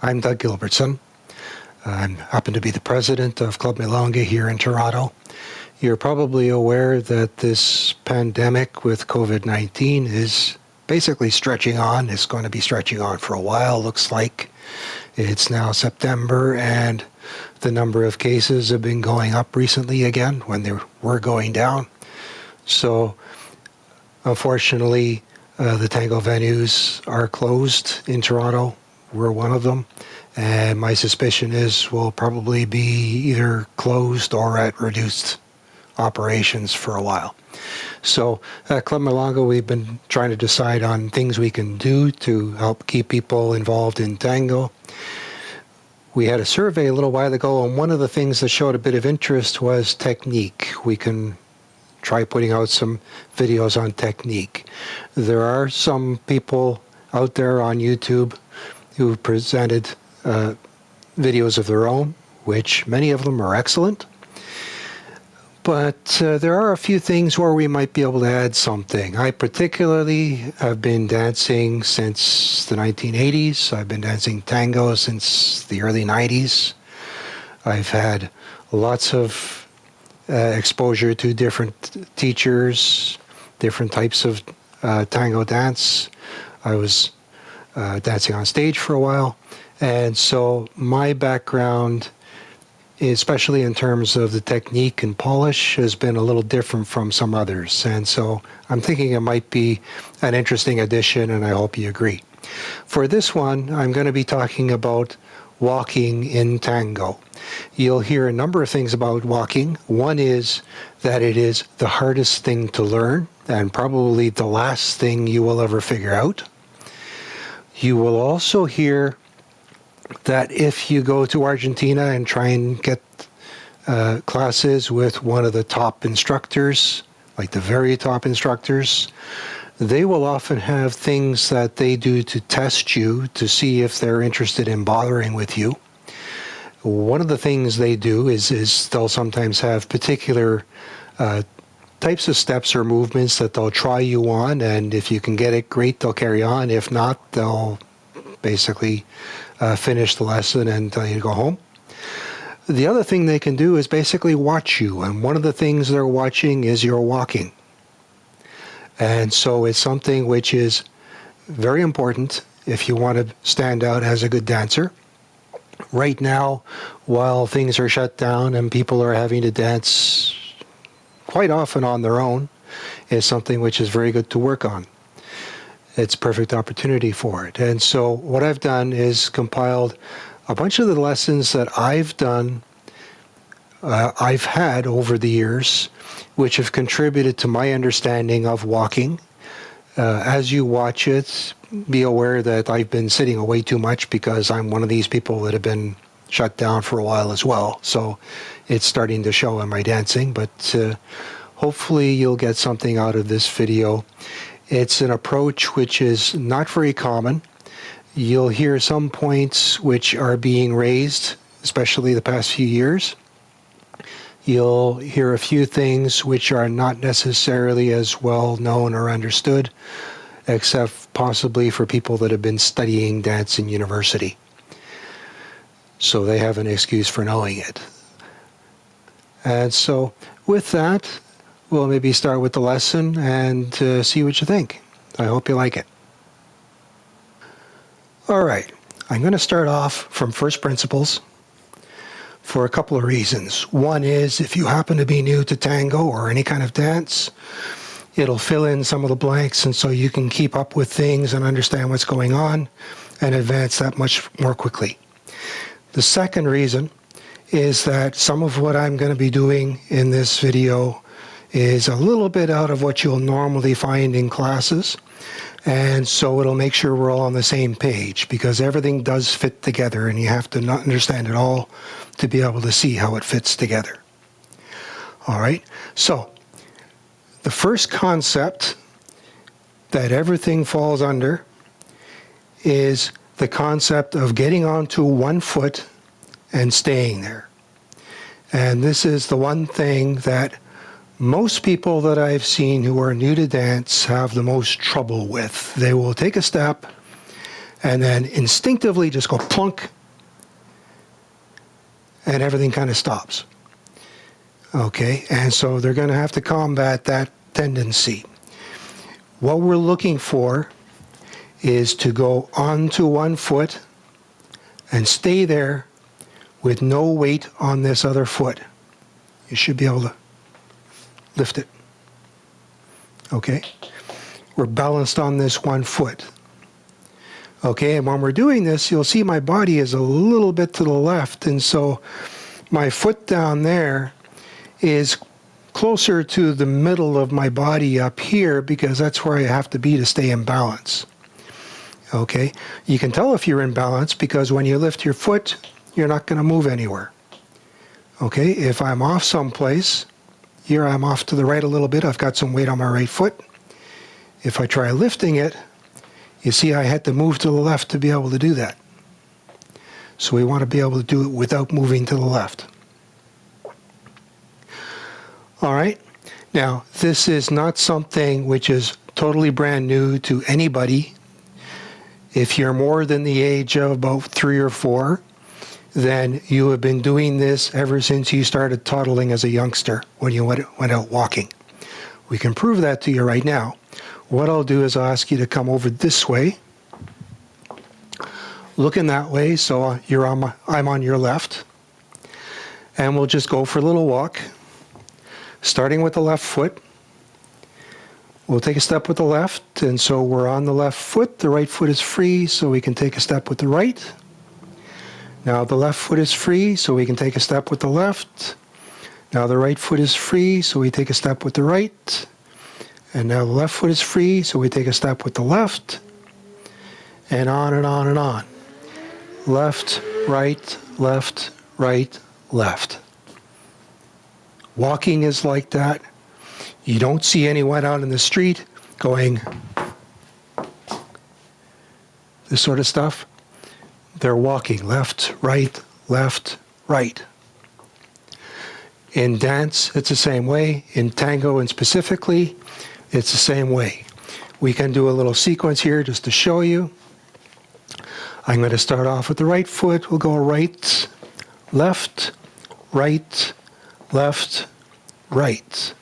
I'm Doug Gilbertson. I happen to be the president of Club Milonga here in Toronto. You're probably aware that this pandemic with COVID-19 is basically stretching on. It's going to be stretching on for a while, looks like. It's now September, and the number of cases have been going up recently again when they were going down. So, unfortunately, the tango venues are closed in Toronto. We're one of them. And my suspicion is we'll probably be either closed or at reduced operations for a while. So at Club Milonga, we've been trying to decide on things we can do to help keep people involved in tango. We had a survey a little while ago, and one of the things that showed a bit of interest was technique. We can try putting out some videos on technique. There are some people out there on YouTube who presented videos of their own, which many of them are excellent. But there are a few things where we might be able to add something. I particularly have been dancing since the 1980s. I've been dancing tango since the early 90s. I've had lots of exposure to different teachers, different types of tango dance. I was dancing on stage for a while. And so my background, especially in terms of the technique and polish, has been a little different from some others. And so I'm thinking it might be an interesting addition, and I hope you agree. For this one, I'm going to be talking about walking in tango. You'll hear a number of things about walking. One is that it is the hardest thing to learn, and probably the last thing you will ever figure out. You will also hear that if you go to Argentina and try and get classes with one of the top instructors, like the very top instructors, they will often have things that they do to test you to see if they're interested in bothering with you. One of the things they do is they'll sometimes have particular types of steps or movements that they'll try you on, and if you can get it, great, they'll carry on. If not, they'll basically finish the lesson and tell you to go home. The other thing they can do is basically watch you, and one of the things they're watching is your walking. And so it's something which is very important if you want to stand out as a good dancer. Right now, while things are shut down and people are having to dance quite often on their own, is something which is very good to work on. It's a perfect opportunity for it. And so what I've done is compiled a bunch of the lessons that I've done, I've had over the years, which have contributed to my understanding of walking. As you watch it, be aware that I've been sitting away too much because I'm one of these people that have been shut down for a while as well. So it's starting to show in my dancing, but hopefully you'll get something out of this video. It's an approach which is not very common. You'll hear some points which are being raised, especially the past few years. You'll hear a few things which are not necessarily as well known or understood, except possibly for people that have been studying dance in university. So they have an excuse for knowing it. And so with that, we'll maybe start with the lesson and see what you think. I hope you like it. All right, I'm going to start off from first principles for a couple of reasons. One is if you happen to be new to tango or any kind of dance, it'll fill in some of the blanks, and so you can keep up with things and understand what's going on and advance that much more quickly. The second reason is that some of what I'm going to be doing in this video is a little bit out of what you'll normally find in classes, and so it'll make sure we're all on the same page, because everything does fit together and you have to not understand it all to be able to see how it fits together. All right, so the first concept that everything falls under is the concept of getting onto one foot and staying there. And this is the one thing that most people that I've seen who are new to dance have the most trouble with. They will take a step and then instinctively just go plunk, and everything kind of stops. Okay, and so they're going to have to combat that tendency. What we're looking for is to go onto one foot and stay there with no weight on this other foot. You should be able to lift it. Okay? We're balanced on this one foot. Okay, and when we're doing this, you'll see my body is a little bit to the left, and so my foot down there is closer to the middle of my body up here because that's where I have to be to stay in balance. Okay, you can tell if you're in balance because when you lift your foot, you're not going to move anywhere. Okay, if I'm off someplace, here I'm off to the right a little bit, I've got some weight on my right foot. If I try lifting it, you see I had to move to the left to be able to do that. So we want to be able to do it without moving to the left. All right, now this is not something which is totally brand new to anybody. If you're more than the age of about 3 or 4, then you have been doing this ever since you started toddling as a youngster when you went out walking. We can prove that to you right now. What I'll do is I'll ask you to come over this way, looking that way, so I'm on your left, and we'll just go for a little walk. Starting with the left foot, we'll take a step with the left, and so we're on the left foot. The right foot is free, so we can take a step with the right. Now the left foot is free, so we can take a step with the left. Now the right foot is free, so we take a step with the right. And now the left foot is free, so we take a step with the left. And on and on and on. Left, right, left, right, left. Walking is like that. You don't see anyone out in the street going this sort of stuff. They're walking left, right, left, right. In dance, it's the same way. In tango and specifically, it's the same way. We can do a little sequence here just to show you. I'm going to start off with the right foot. We'll go right, left, right, left, right,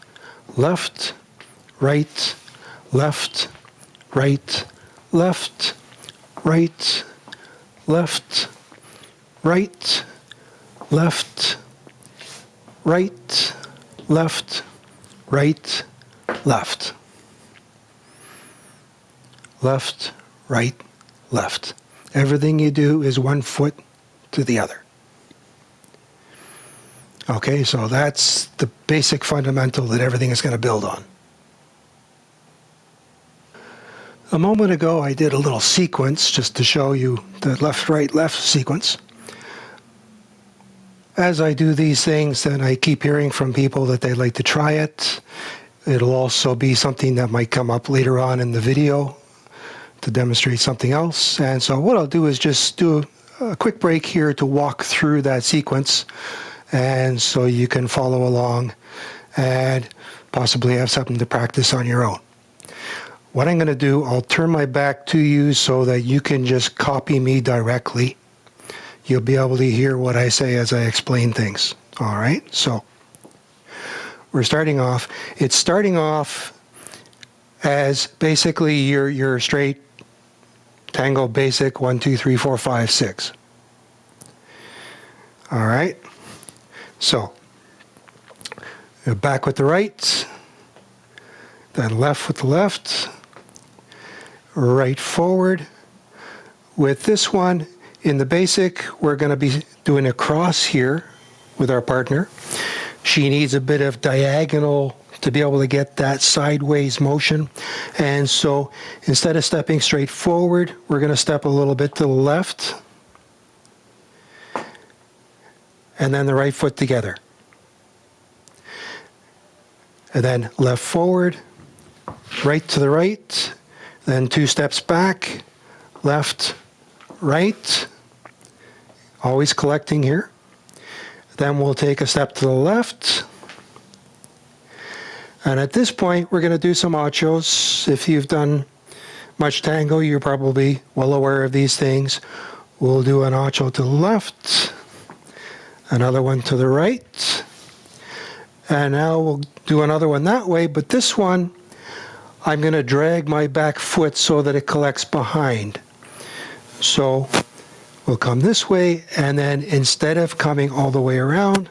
left, right, left, right, left, right, left, right, left, right, left, right, left. Left, right, left. Everything you do is one foot to the other. Okay, so that's the basic fundamental that everything is going to build on. A moment ago, I did a little sequence just to show you the left, right, left sequence. As I do these things, then I keep hearing from people that they'd like to try it. It'll also be something that might come up later on in the video to demonstrate something else. And so what I'll do is just do a quick break here to walk through that sequence, and so you can follow along and possibly have something to practice on your own. What I'm going to do, I'll turn my back to you so that you can just copy me directly. You'll be able to hear what I say as I explain things. All right, so we're starting off. It's starting off as basically your straight tango basic 1, 2, 3, 4, 5, 6. All right, so back with the right, then left with the left, right forward. With this one, in the basic, we're going to be doing a cross here with our partner. She needs a bit of diagonal to be able to get that sideways motion. And so instead of stepping straight forward, we're going to step a little bit to the left. And then the right foot together. And then left forward, right to the right, then 2 steps back, left, right, always collecting here. Then we'll take a step to the left. And at this point, we're going to do some ochos. If you've done much tango, you're probably well aware of these things. We'll do an ocho to the left, another one to the right, and now we'll do another one that way, but this one, I'm going to drag my back foot so that it collects behind. So we'll come this way, and then instead of coming all the way around,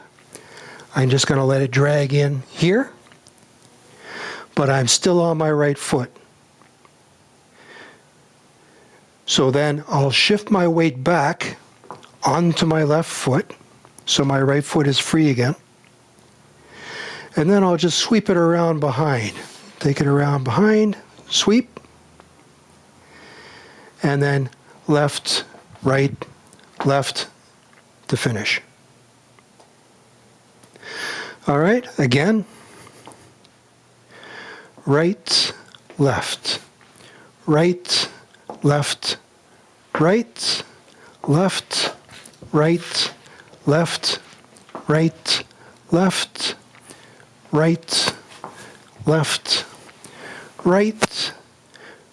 I'm just going to let it drag in here, but I'm still on my right foot. So then I'll shift my weight back onto my left foot, so my right foot is free again. And then I'll just sweep it around behind. Take it around behind, sweep, and then left, right, left to finish. All right, again. Right, left, right, left, right, left, right, left, right, left, right, left, right,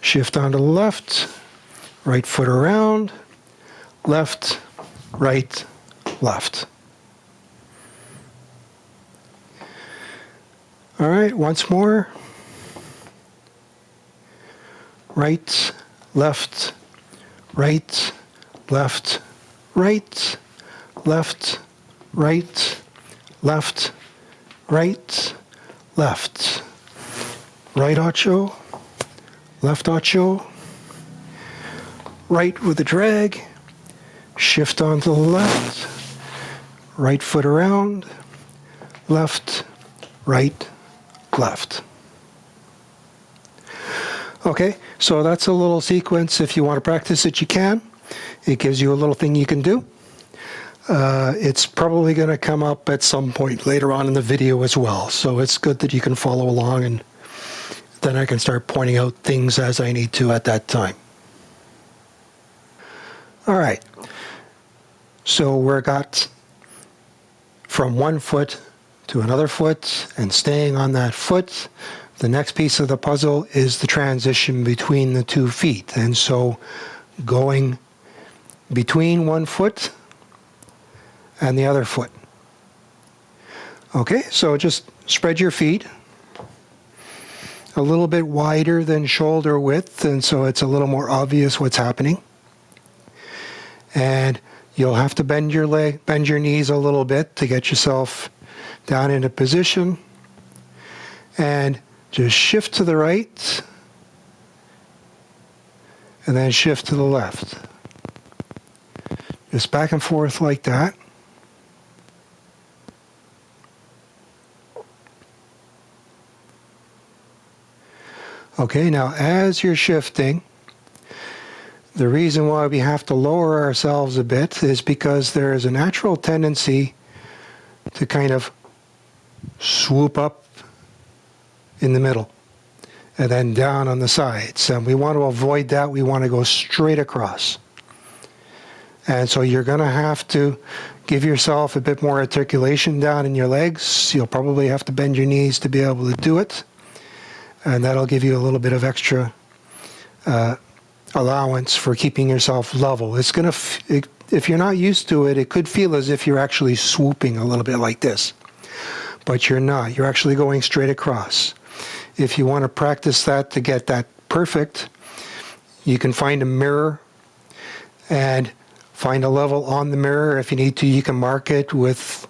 shift onto the left, right foot around, left, right, left. All right, once more. Right, left, right, left, right, left, right, left, right, left. Right ocho, left ocho, right with a drag, shift onto the left, right foot around, left, right, left. Okay, so that's a little sequence. If you want to practice it, you can. It gives you a little thing you can do. It's probably going to come up at some point later on in the video as well. So it's good that you can follow along, and then I can start pointing out things as I need to at that time. All right. So we're got from one foot to another foot and staying on that foot. The next piece of the puzzle is the transition between the 2 feet. And so going between one foot and the other foot. Okay, so just spread your feet a little bit wider than shoulder width, and so it's a little more obvious what's happening. And you'll have to bend your knees a little bit to get yourself down into position. And just shift to the right, and then shift to the left. Just back and forth like that. Okay, now as you're shifting, the reason why we have to lower ourselves a bit is because there is a natural tendency to kind of swoop up in the middle and then down on the sides. And we want to avoid that. We want to go straight across. And so you're going to have to give yourself a bit more articulation down in your legs. You'll probably have to bend your knees to be able to do it. And that'll give you a little bit of extra allowance for keeping yourself level. It's going to, if you're not used to it, it could feel as if you're actually swooping a little bit like this. But you're not. You're actually going straight across. If you want to practice that to get that perfect, you can find a mirror and find a level on the mirror. If you need to, you can mark it with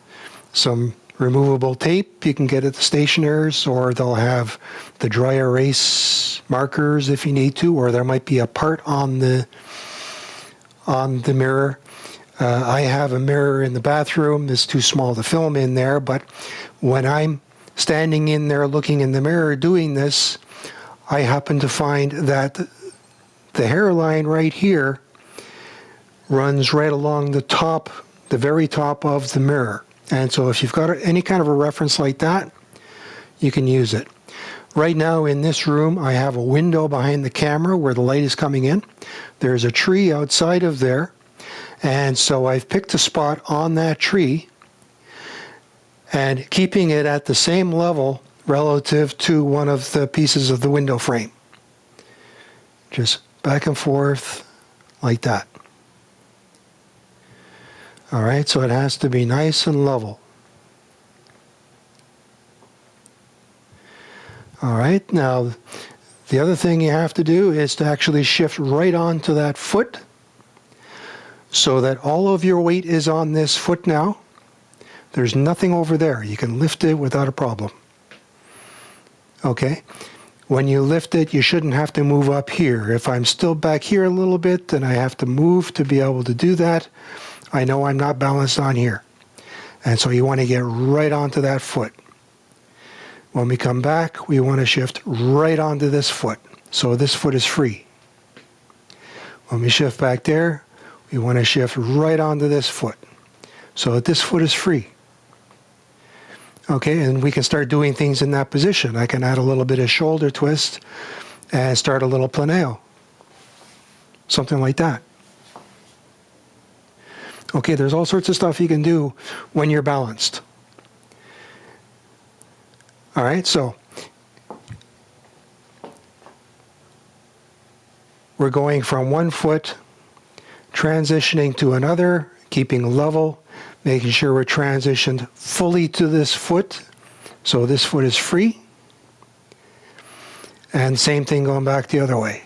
some removable tape. You can get at the stationers, or they'll have the dry erase markers if you need to, or there might be a part on the mirror. I have a mirror in the bathroom. It's too small to film in there, but when I'm standing in there looking in the mirror doing this, I happen to find that the hairline right here runs right along the top, the very top of the mirror. And so if you've got any kind of a reference like that, you can use it. Right now in this room, I have a window behind the camera where the light is coming in. There's a tree outside of there. And so I've picked a spot on that tree and keeping it at the same level relative to one of the pieces of the window frame. Just back and forth like that. All right, so it has to be nice and level. All right, now the other thing you have to do is to actually shift right onto that foot so that all of your weight is on this foot now. There's nothing over there. You can lift it without a problem. Okay? When you lift it, you shouldn't have to move up here. If I'm still back here a little bit, then I have to move to be able to do that. I know I'm not balanced on here. And so you want to get right onto that foot. When we come back, we want to shift right onto this foot. So this foot is free. When we shift back there, we want to shift right onto this foot. So that this foot is free. Okay, and we can start doing things in that position. I can add a little bit of shoulder twist and start a little planeo. Something like that. Okay, there's all sorts of stuff you can do when you're balanced. All right, so we're going from one foot, transitioning to another, keeping level, making sure we're transitioned fully to this foot, so this foot is free. And same thing going back the other way.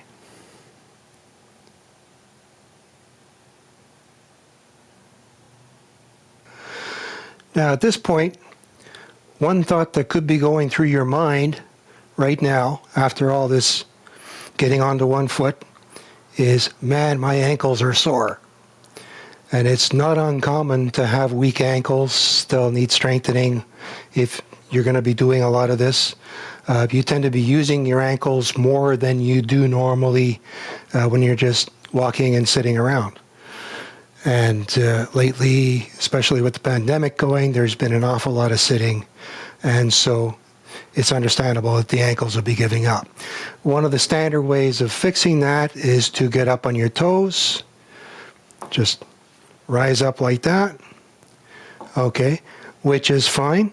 Now at this point, one thought that could be going through your mind right now, after all this getting onto one foot, is, man, my ankles are sore. And it's not uncommon to have weak ankles. They'll need strengthening if you're going to be doing a lot of this. You tend to be using your ankles more than you do normally when you're just walking and sitting around. And lately, especially with the pandemic going, there's been an awful lot of sitting. And so it's understandable that the ankles will be giving up. One of the standard ways of fixing that is to get up on your toes. Just rise up like that. Okay, which is fine.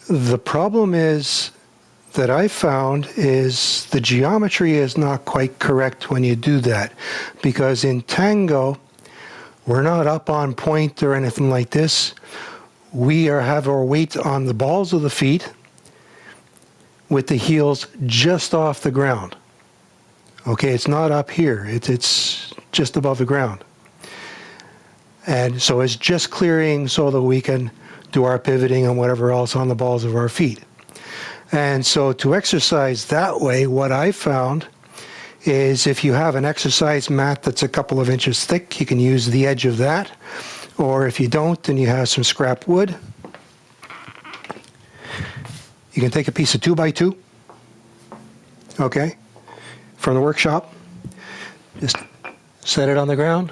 The problem is that I found is the geometry is not quite correct when you do that. Because in tango, we're not up on point or anything like this. We have our weight on the balls of the feet with the heels just off the ground. Okay, it's not up here. It's just above the ground. And so it's just clearing so that we can do our pivoting and whatever else on the balls of our feet. And so to exercise that way, what I found is if you have an exercise mat that's a couple of inches thick, you can use the edge of that. Or if you don't, then you have some scrap wood. You can take a piece of 2x2, okay, from the workshop. Just set it on the ground.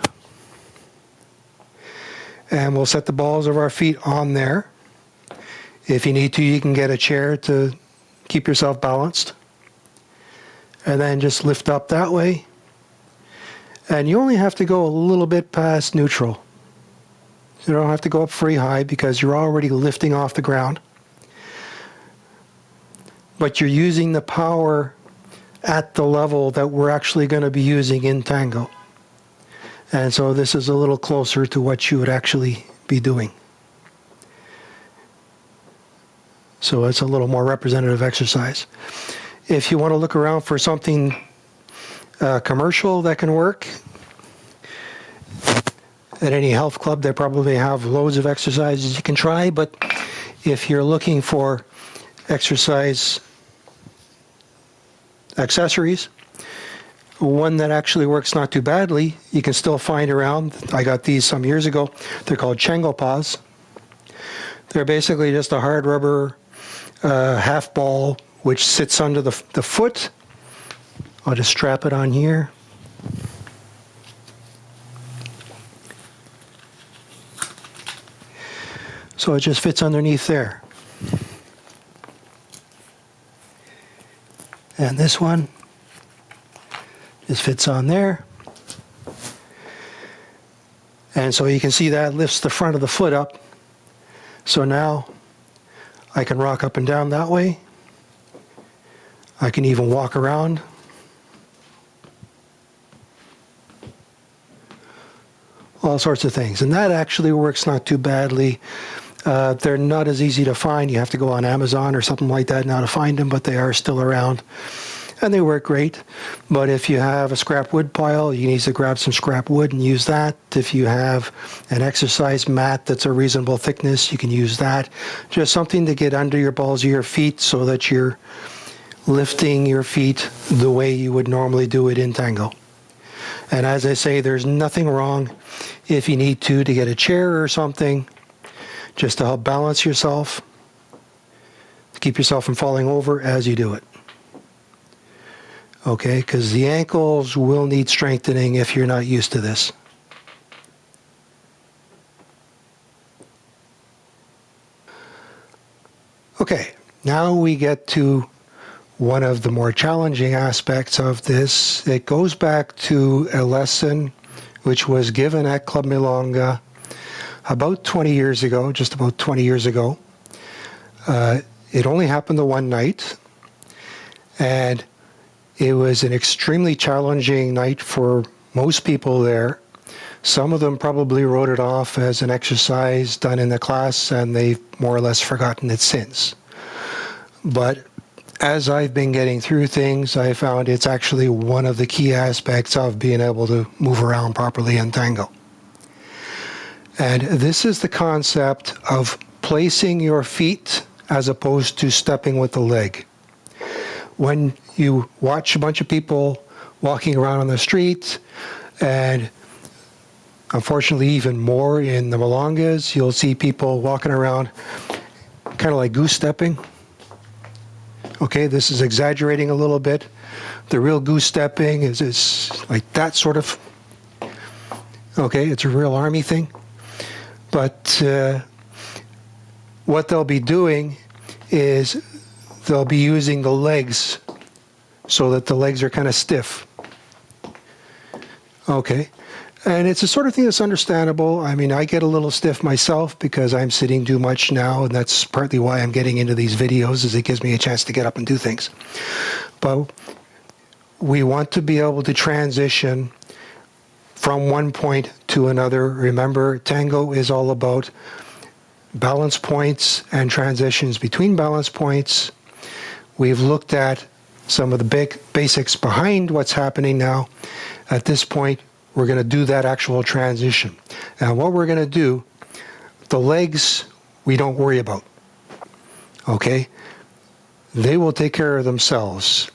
And we'll set the balls of our feet on there. If you need to, you can get a chair to keep yourself balanced. And then just lift up that way. And you only have to go a little bit past neutral. You don't have to go up very high because you're already lifting off the ground. But you're using the power at the level that we're actually going to be using in tango. And so this is a little closer to what you would actually be doing. So it's a little more representative exercise. If you want to look around for something commercial that can work, at any health club they probably have loads of exercises you can try, but if you're looking for exercise accessories, one that actually works not too badly, you can still find around. I got these some years ago. They're called Chango paws. They're basically just a hard rubber half ball which sits under the foot. I'll just strap it on here. So it just fits underneath there. And this one just fits on there. And so you can see that lifts the front of the foot up. So now I can rock up and down that way. I can even walk around all sorts of things. And that actually works not too badly. They're not as easy to find. You have to go on Amazon or something like that now to find them, but they are still around. And they work great. But if you have a scrap wood pile, you need to grab some scrap wood and use that. If you have an exercise mat that's a reasonable thickness, you can use that. Just something to get under your balls of your feet so that you're lifting your feet the way you would normally do it in tango. And as I say, there's nothing wrong if you need to get a chair or something just to help balance yourself, to keep yourself from falling over as you do it. Okay, because the ankles will need strengthening if you're not used to this. Okay, now we get to one of the more challenging aspects of this. It goes back to a lesson which was given at Club Milonga about 20 years ago, just about 20 years ago. It only happened the one night, and it was an extremely challenging night for most people there. Some of them probably wrote it off as an exercise done in the class, and they've more or less forgotten it since. But as I've been getting through things, I found it's actually one of the key aspects of being able to move around properly in tango. And this is the concept of placing your feet as opposed to stepping with the leg. When you watch a bunch of people walking around on the street, and unfortunately even more in the Milongas, you'll see people walking around kind of like goose stepping. Okay, this is exaggerating a little bit. The real goose stepping is like that sort of. Okay, it's a real army thing. But what they'll be doing is they'll be using the legs so that the legs are kind of stiff. Okay. And it's the sort of thing that's understandable. I mean, I get a little stiff myself because I'm sitting too much now, and that's partly why I'm getting into these videos, is it gives me a chance to get up and do things. But we want to be able to transition from one point to another. Remember, tango is all about balance points and transitions between balance points. We've looked at some of the big basics behind what's happening now. At this point, we're going to do that actual transition. And what we're going to do, the legs, we don't worry about. Okay? They will take care of themselves.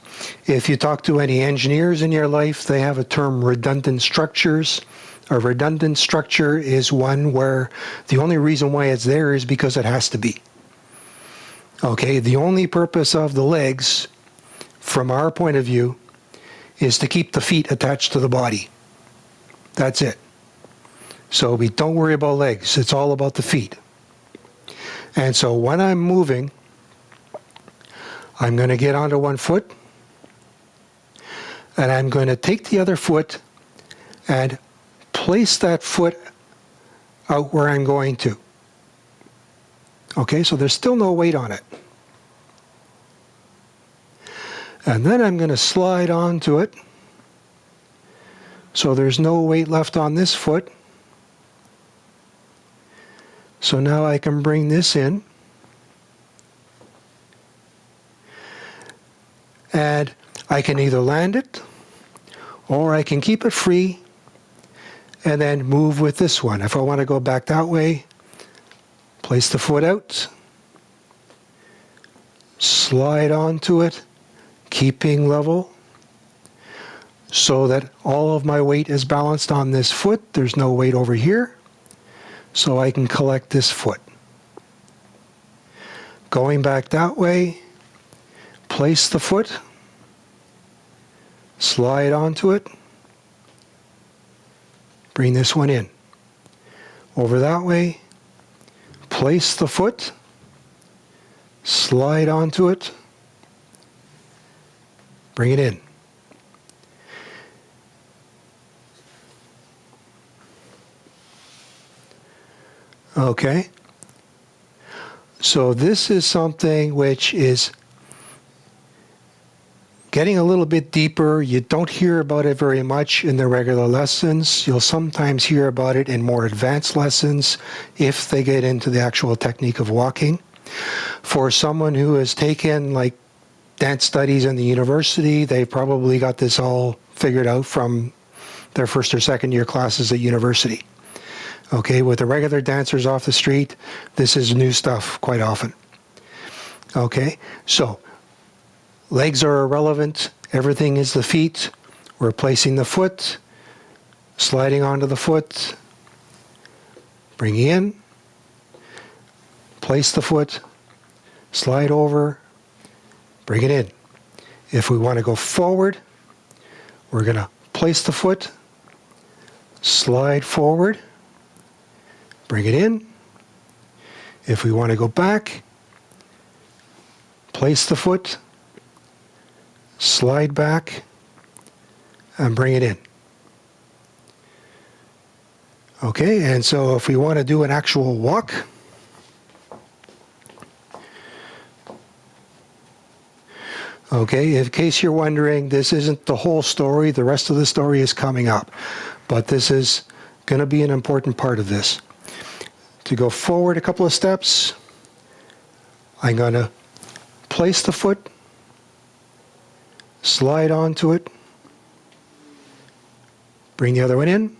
If you talk to any engineers in your life, they have a term, redundant structures. A redundant structure is one where the only reason why it's there is because it has to be. Okay? The only purpose of the legs, from our point of view, is to keep the feet attached to the body. That's it. So we don't worry about legs. It's all about the feet. And so when I'm moving, I'm going to get onto one foot, and I'm going to take the other foot and place that foot out where I'm going to. Okay, so there's still no weight on it. And then I'm going to slide onto it. So there's no weight left on this foot. So now I can bring this in. And I can either land it, or I can keep it free and then move with this one. If I want to go back that way, place the foot out, slide onto it, keeping level, so that all of my weight is balanced on this foot. There's no weight over here, so I can collect this foot. Going back that way, place the foot, slide onto it, bring this one in. Over that way, place the foot, slide onto it, bring it in. Okay, so this is something which is getting a little bit deeper. You don't hear about it very much in the regular lessons. You'll sometimes hear about it in more advanced lessons if they get into the actual technique of walking. For someone who has taken like dance studies in the university, they probably got this all figured out from their first or second year classes at university. Okay, with the regular dancers off the street, this is new stuff quite often. Okay, so legs are irrelevant. Everything is the feet. We're placing the foot, sliding onto the foot, bringing in, place the foot, slide over, bring it in. If we want to go forward, we're going to place the foot, slide forward, bring it in. If we want to go back, place the foot, slide back, and bring it in. Okay, and so if we want to do an actual walk, okay, in case you're wondering, this isn't the whole story. The rest of the story is coming up. But this is going to be an important part of this. To go forward a couple of steps, I'm going to place the foot, slide onto it, bring the other one in,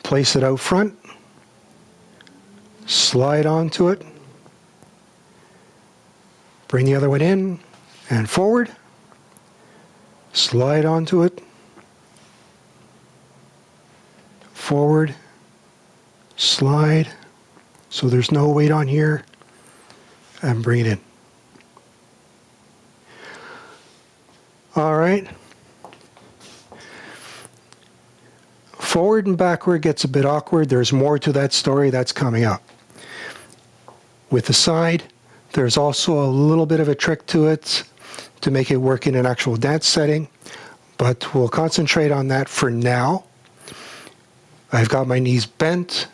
place it out front, slide onto it, bring the other one in and forward, slide onto it, forward, slide, so there's no weight on here, and bring it in. All right. Forward and backward gets a bit awkward. There's more to that story that's coming up. With the side, there's also a little bit of a trick to it to make it work in an actual dance setting, but we'll concentrate on that for now. I've got my knees bent,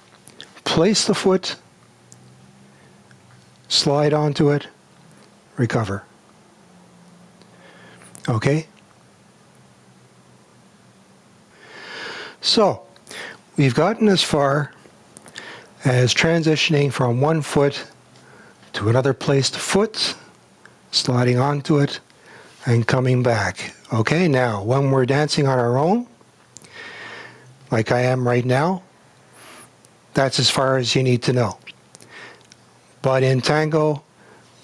place the foot, slide onto it, recover. Okay? So, we've gotten as far as transitioning from one foot to another placed foot, sliding onto it, and coming back. Okay, now, when we're dancing on our own, like I am right now, that's as far as you need to know. But in tango,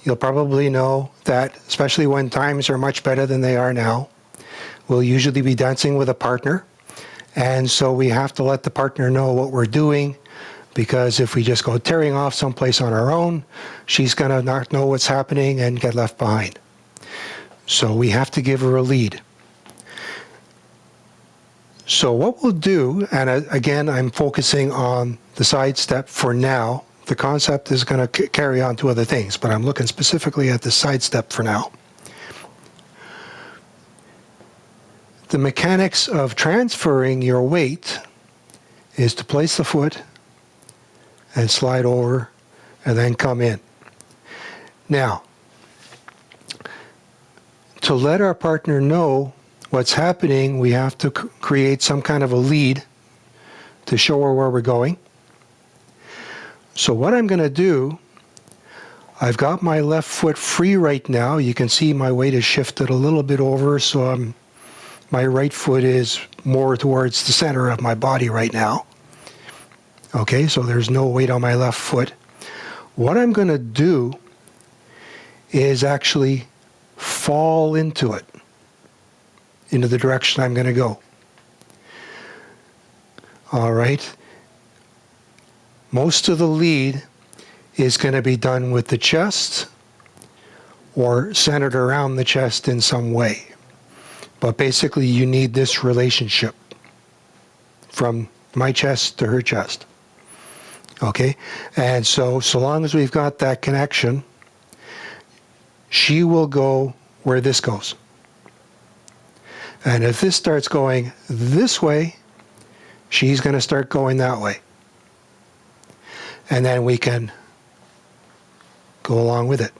you'll probably know that, especially when times are much better than they are now, we'll usually be dancing with a partner. And so we have to let the partner know what we're doing, because if we just go tearing off someplace on our own, she's going to not know what's happening and get left behind. So we have to give her a lead. So what we'll do, and again, I'm focusing on the side step for now. The concept is going to carry on to other things, but I'm looking specifically at the side step for now. The mechanics of transferring your weight is to place the foot and slide over and then come in. Now, to let our partner know what's happening, we have to create some kind of a lead to show her where we're going. So what I'm going to do, I've got my left foot free right now. You can see my weight is shifted a little bit over, so my right foot is more towards the center of my body right now. Okay, so there's no weight on my left foot. What I'm going to do is actually fall into it, into the direction I'm going to go. All right. Most of the lead is going to be done with the chest or centered around the chest in some way. But basically, you need this relationship from my chest to her chest. Okay? And so long as we've got that connection, she will go where this goes. And if this starts going this way, she's going to start going that way. And then we can go along with it.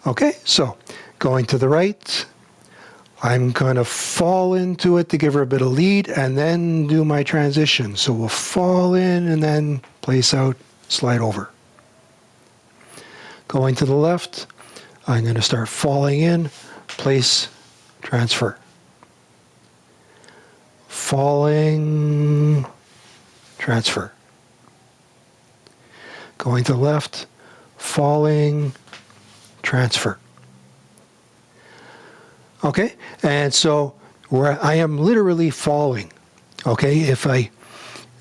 Okay? So, Going to the right, I'm going to fall into it to give her a bit of lead and then do my transition. So we'll fall in and then place out, slide over. Going to the left, I'm going to start falling in, place, transfer. Falling, transfer. Going to the left, falling, transfer. Okay, and so where I am literally falling. Okay, if I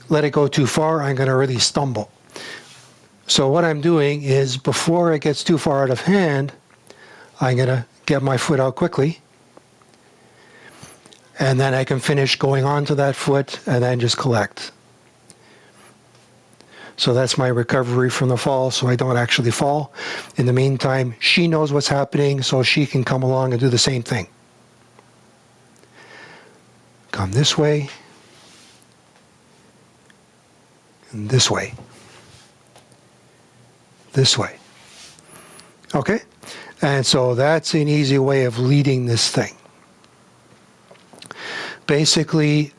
let it go too far, I'm going to really stumble. So what I'm doing is before it gets too far out of hand, I'm going to get my foot out quickly. And then I can finish going onto that foot and then just collect. So that's my recovery from the fall, so I don't actually fall. In the meantime, she knows what's happening, so she can come along and do the same thing. Come this way, and this way, this way. Okay? And so that's an easy way of leading this thing. Basically,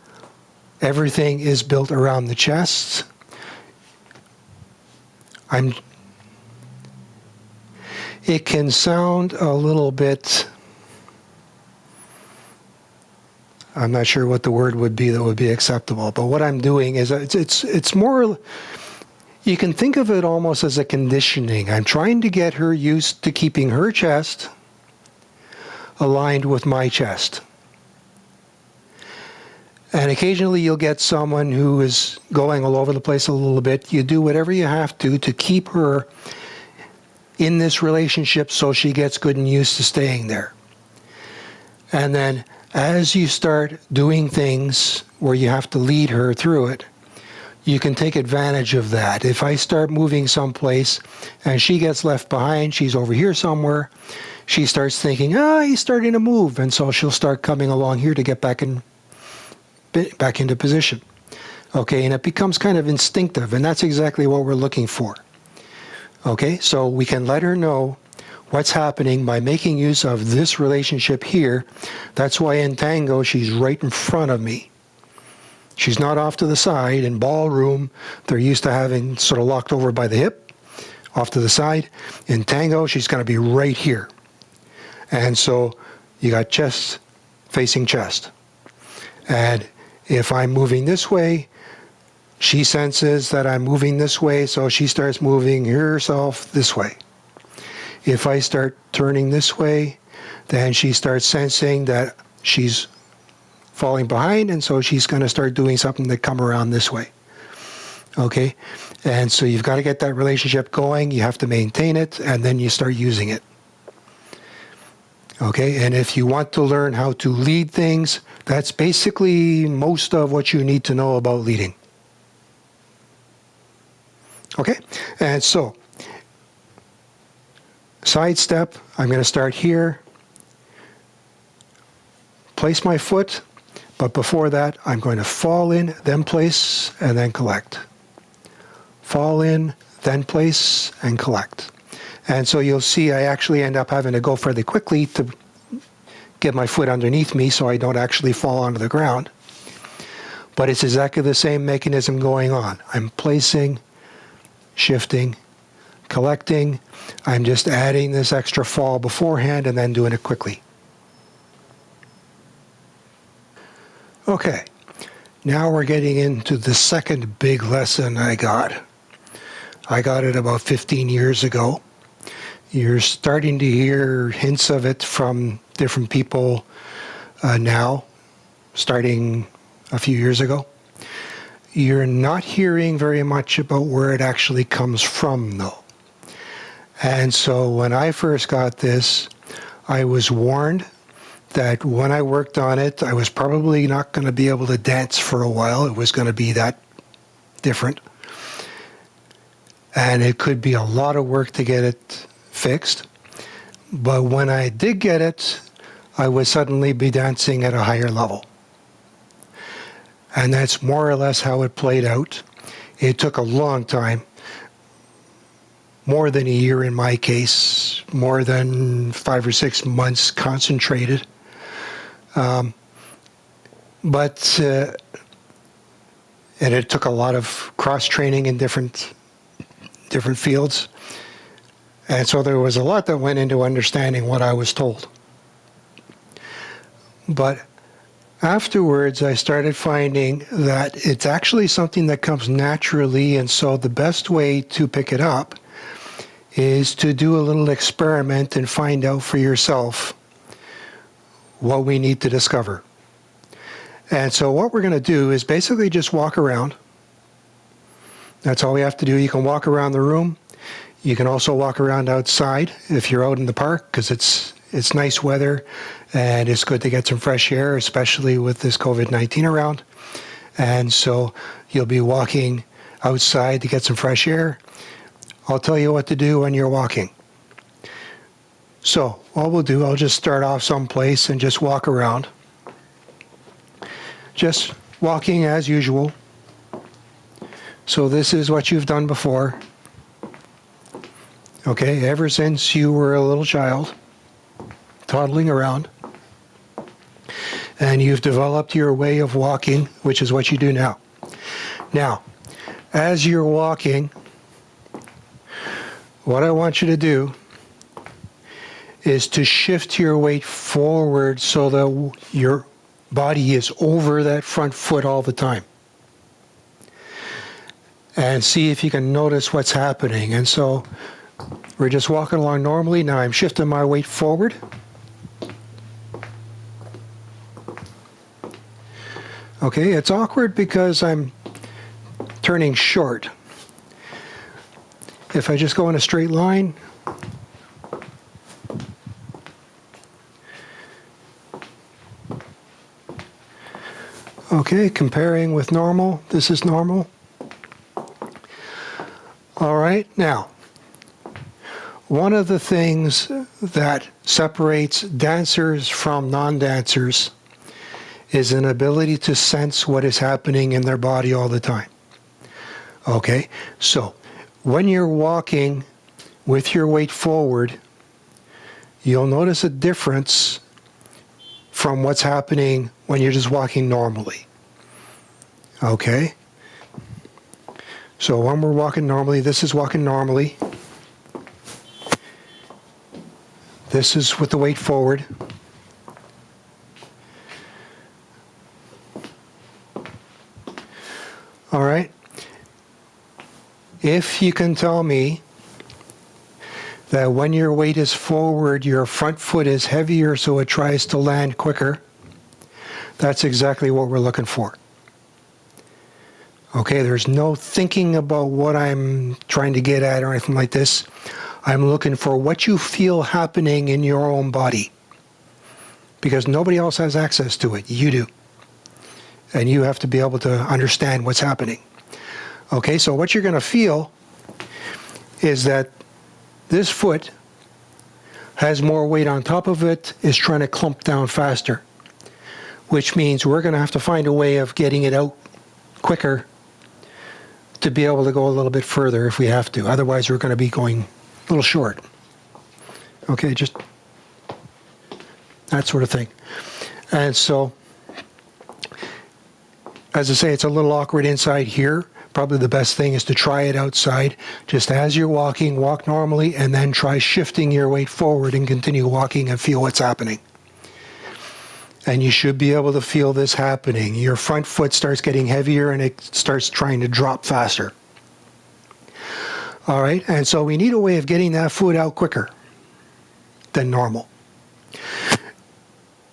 everything is built around the chest. It can sound a little bit, I'm not sure what the word would be that would be acceptable, but what I'm doing is it's more, you can think of it almost as a conditioning. I'm trying to get her used to keeping her chest aligned with my chest. And occasionally you'll get someone who is going all over the place a little bit. You do whatever you have to keep her in this relationship so she gets good and used to staying there. And then as you start doing things where you have to lead her through it, you can take advantage of that. If I start moving someplace and she gets left behind, she's over here somewhere, she starts thinking, he's starting to move. And so she'll start coming along here to get back into position. Okay, and it becomes kind of instinctive, and that's exactly what we're looking for. Okay, so we can let her know what's happening by making use of this relationship here. That's why in tango, she's right in front of me. She's not off to the side. In ballroom, they're used to having sort of locked over by the hip, off to the side. In tango, she's going to be right here. And so you got chest facing chest. And if I'm moving this way, she senses that I'm moving this way, so she starts moving herself this way. If I start turning this way, then she starts sensing that she's falling behind, and so she's going to start doing something to come around this way. Okay? And so you've got to get that relationship going, you have to maintain it, and then you start using it. Okay? And if you want to learn how to lead things, that's basically most of what you need to know about leading. Okay? And so, side step, I'm going to start here, place my foot, but before that, I'm going to fall in, then place, and then collect. Fall in, then place, and collect. And so you'll see I actually end up having to go fairly quickly to get my foot underneath me so I don't actually fall onto the ground. But it's exactly the same mechanism going on. I'm placing, shifting, collecting. I'm just adding this extra fall beforehand and then doing it quickly. Okay, now we're getting into the second big lesson I got. I got it about 15 years ago. You're starting to hear hints of it from different people now, starting a few years ago. You're not hearing very much about where it actually comes from, though. And so when I first got this, I was warned that when I worked on it, I was probably not going to be able to dance for a while. It was going to be that different. And it could be a lot of work to get it fixed. But when I did get it, I would suddenly be dancing at a higher level. And that's more or less how it played out. It took a long time, more than a year in my case, more than 5 or 6 months concentrated. But and it took a lot of cross-training in different fields. And so there was a lot that went into understanding what I was told. But afterwards, I started finding that it's actually something that comes naturally, and so the best way to pick it up is to do a little experiment and find out for yourself what we need to discover. And so what we're going to do is basically just walk around. That's all we have to do. You can walk around the room. You can also walk around outside if you're out in the park, because it's nice weather and it's good to get some fresh air, especially with this COVID-19 around. And so you'll be walking outside to get some fresh air. I'll tell you what to do when you're walking. So what we'll do, I'll just start off someplace and just walk around. Just walking as usual. So this is what you've done before. Okay, ever since you were a little child, toddling around. And you've developed your way of walking, which is what you do now. Now, as you're walking, what I want you to do is to shift your weight forward so that your body is over that front foot all the time. And see if you can notice what's happening. And so we're just walking along normally. Now I'm shifting my weight forward. Okay, it's awkward because I'm turning short. If I just go in a straight line, okay, comparing with normal, this is normal. All right, now, one of the things that separates dancers from non-dancers is an ability to sense what is happening in their body all the time. Okay, so when you're walking with your weight forward, you'll notice a difference from what's happening when you're just walking normally. Okay? So when we're walking normally, this is walking normally. This is with the weight forward. All right? If you can tell me that when your weight is forward, your front foot is heavier so it tries to land quicker, that's exactly what we're looking for. Okay, there's no thinking about what I'm trying to get at or anything like this. I'm looking for what you feel happening in your own body. Because nobody else has access to it. You do. And you have to be able to understand what's happening. Okay, so what you're going to feel is that this foot has more weight on top of it, is trying to clump down faster. Which means we're going to have to find a way of getting it out quicker to be able to go a little bit further if we have to. Otherwise, we're going to be going a little short. Okay, just that sort of thing. And so, as I say, it's a little awkward inside here. Probably the best thing is to try it outside. Just as you're walking, walk normally, and then try shifting your weight forward and continue walking and feel what's happening. And you should be able to feel this happening. Your front foot starts getting heavier and it starts trying to drop faster. All right, and so we need a way of getting that foot out quicker than normal.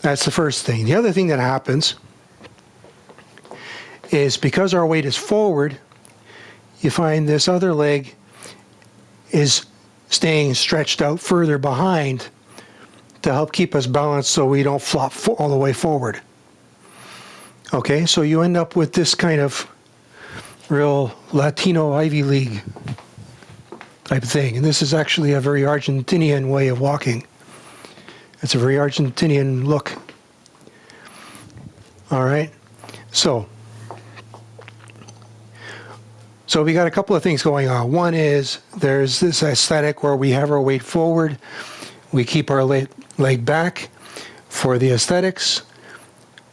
That's the first thing. The other thing that happens is because our weight is forward, you find this other leg is staying stretched out further behind to help keep us balanced so we don't flop all the way forward. Okay, so you end up with this kind of real Latino Ivy League type of thing. And this is actually a very Argentinian way of walking. It's a very Argentinian look. All right, so So we got a couple of things going on. One is there's this aesthetic where we have our weight forward. We keep our leg back for the aesthetics.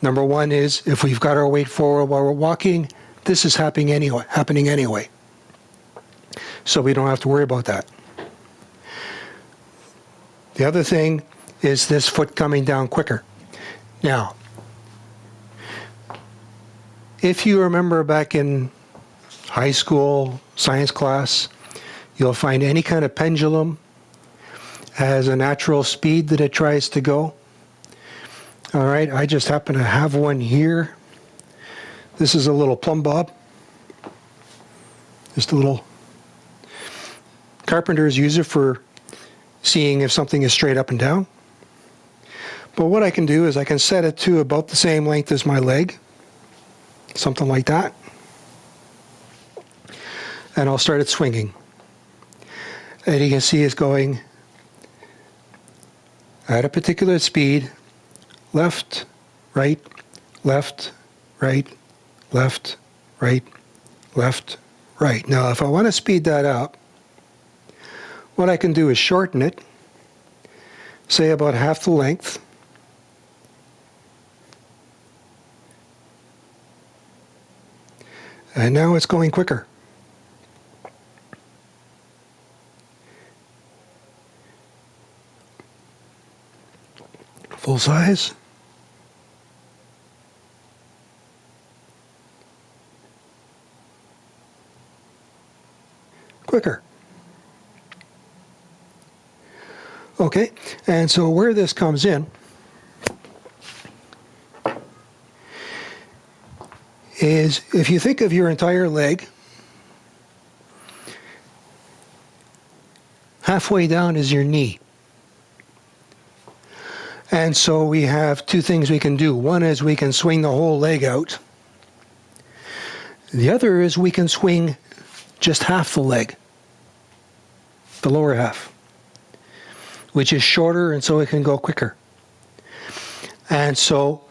Number one is if we've got our weight forward while we're walking, this is happening anyway. So we don't have to worry about that. The other thing is this foot coming down quicker. Now, if you remember back in high school science class, you'll find any kind of pendulum has a natural speed that it tries to go. All right, I just happen to have one here. This is a little plumb bob. Just a little. Carpenters use it for seeing if something is straight up and down. But what I can do is I can set it to about the same length as my leg. Something like that. And I'll start it swinging. And you can see it's going at a particular speed. Left, right, left, right, left, right, left, right. Now, if I want to speed that up, what I can do is shorten it, say about half the length. And now it's going quicker. Full size. Quicker. Okay, and so where this comes in is if you think of your entire leg, halfway down is your knee. And so we have two things we can do. One is we can swing the whole leg out. The other is we can swing just half the leg, the lower half, which is shorter and so it can go quicker. And so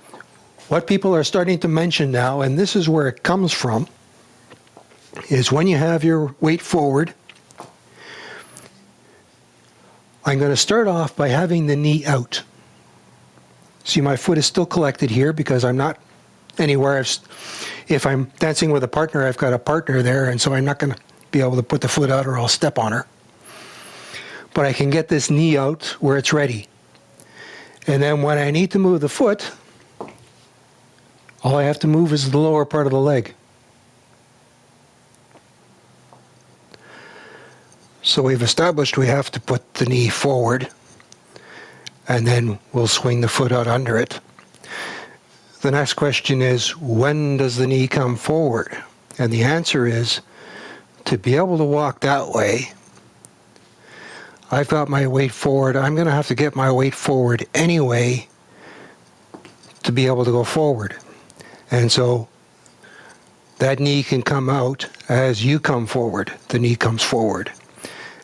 what people are starting to mention now, and this is where it comes from, is when you have your weight forward, I'm going to start off by having the knee out. See, my foot is still collected here because I'm not anywhere. If I'm dancing with a partner, I've got a partner there, and so I'm not going to be able to put the foot out or I'll step on her. But I can get this knee out where it's ready. And then when I need to move the foot, all I have to move is the lower part of the leg. So we've established we have to put the knee forward, and then we'll swing the foot out under it. The next question is, when does the knee come forward? And the answer is, to be able to walk that way, I've got my weight forward. I'm going to have to get my weight forward anyway to be able to go forward. And so that knee can come out as you come forward. The knee comes forward.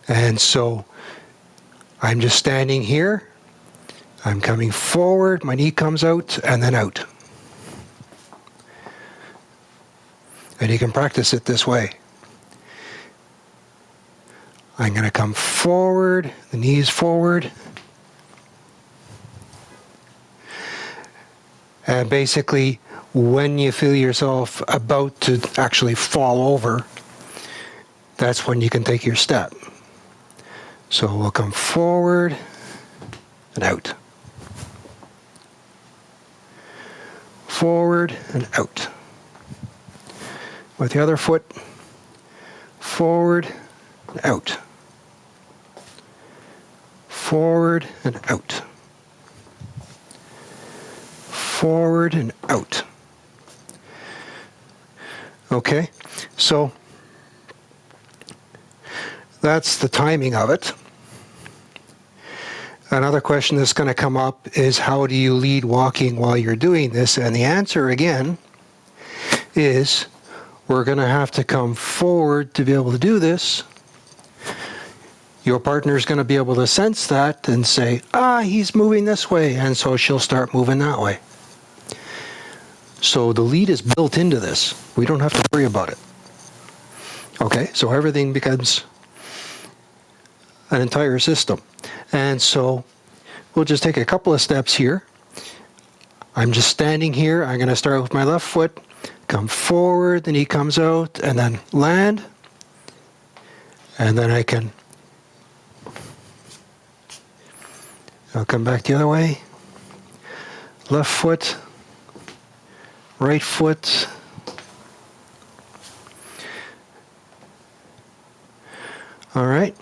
And so I'm just standing here. I'm coming forward. My knee comes out and then out. And you can practice it this way. I'm going to come forward, the knees forward. And basically, when you feel yourself about to actually fall over, that's when you can take your step. So we'll come forward and out. Forward and out. With the other foot, forward and out. Forward and out. Forward and out. Okay, so that's the timing of it. Another question that's going to come up is, how do you lead walking while you're doing this? And the answer, again, is we're going to have to come forward to be able to do this. Your partner is going to be able to sense that and say, he's moving this way, and so she'll start moving that way. So the lead is built into this. We don't have to worry about it. Okay, so everything becomes an entire system. And so we'll just take a couple of steps here. I'm just standing here. I'm going to start with my left foot, come forward, the knee comes out, and then land. And then I'll come back the other way. Left foot, right foot. All right.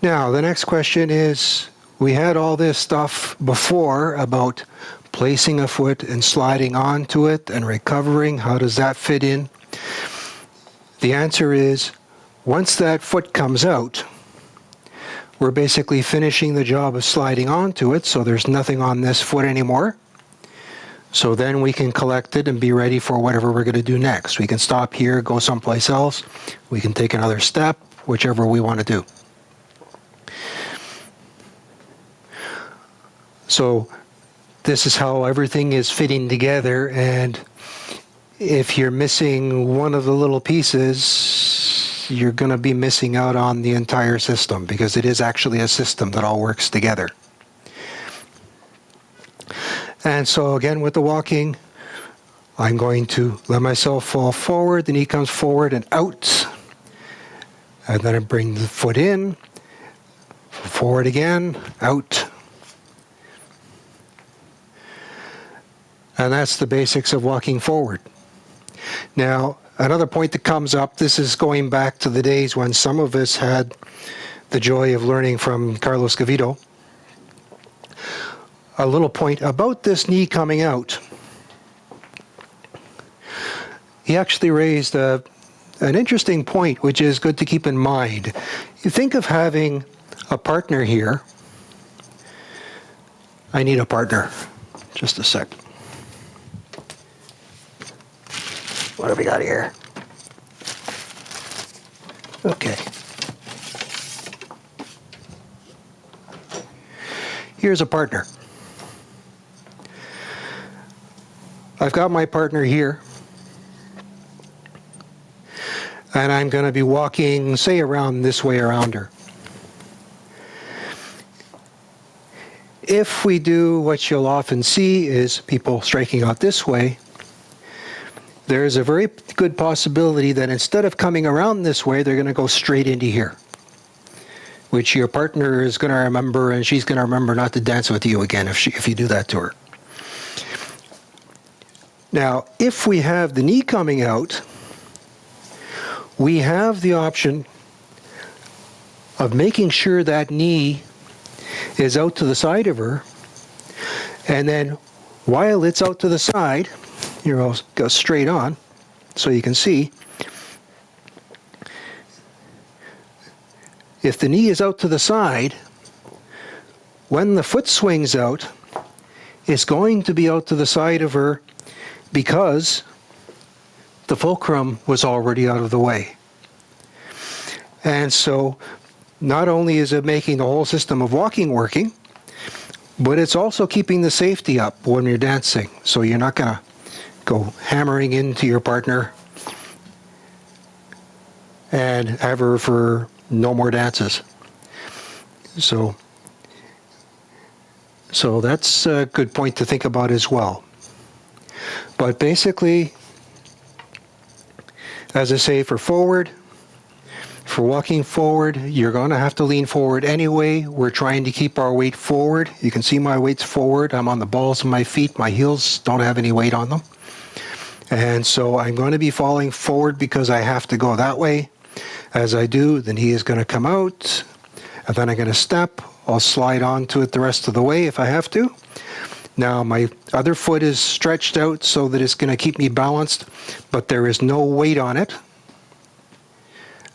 Now, the next question is, we had all this stuff before about placing a foot and sliding onto it and recovering. How does that fit in? The answer is, once that foot comes out, we're basically finishing the job of sliding onto it, so there's nothing on this foot anymore. So then we can collect it and be ready for whatever we're going to do next. We can stop here, go someplace else. We can take another step, whichever we want to do. So this is how everything is fitting together, and if you're missing one of the little pieces, you're going to be missing out on the entire system, because it is actually a system that all works together. And so again, with the walking, I'm going to let myself fall forward, the knee comes forward and out, and then I bring the foot in, forward again, out. And that's the basics of walking forward. Now, another point that comes up, this is going back to the days when some of us had the joy of learning from Carlos Gavito. A little point about this knee coming out. He actually raised an interesting point, which is good to keep in mind. You think of having a partner here. I need a partner. Just a sec. What have we got here? Okay. Here's a partner. I've got my partner here, and I'm going to be walking, say, around this way around her. If we do what you'll often see is people striking out this way, there is a very good possibility that instead of coming around this way, they're going to go straight into here, which your partner is going to remember, and she's going to remember not to dance with you again if you do that to her. Now, if we have the knee coming out, we have the option of making sure that knee is out to the side of her, and then while it's out to the side, here I'll go straight on so you can see. If the knee is out to the side, when the foot swings out, it's going to be out to the side of her because the fulcrum was already out of the way. And so not only is it making the whole system of walking working, but it's also keeping the safety up when you're dancing. So you're not going to go hammering into your partner and have her for no more dances. So that's a good point to think about as well. But basically, as I say, for walking forward, you're going to have to lean forward anyway. We're trying to keep our weight forward. You can see my weight's forward. I'm on the balls of my feet. My heels don't have any weight on them. And so I'm going to be falling forward because I have to go that way. As I do, the knee is going to come out, and then I'm going to step. I'll slide onto it the rest of the way if I have to. Now my other foot is stretched out so that it's going to keep me balanced, but there is no weight on it.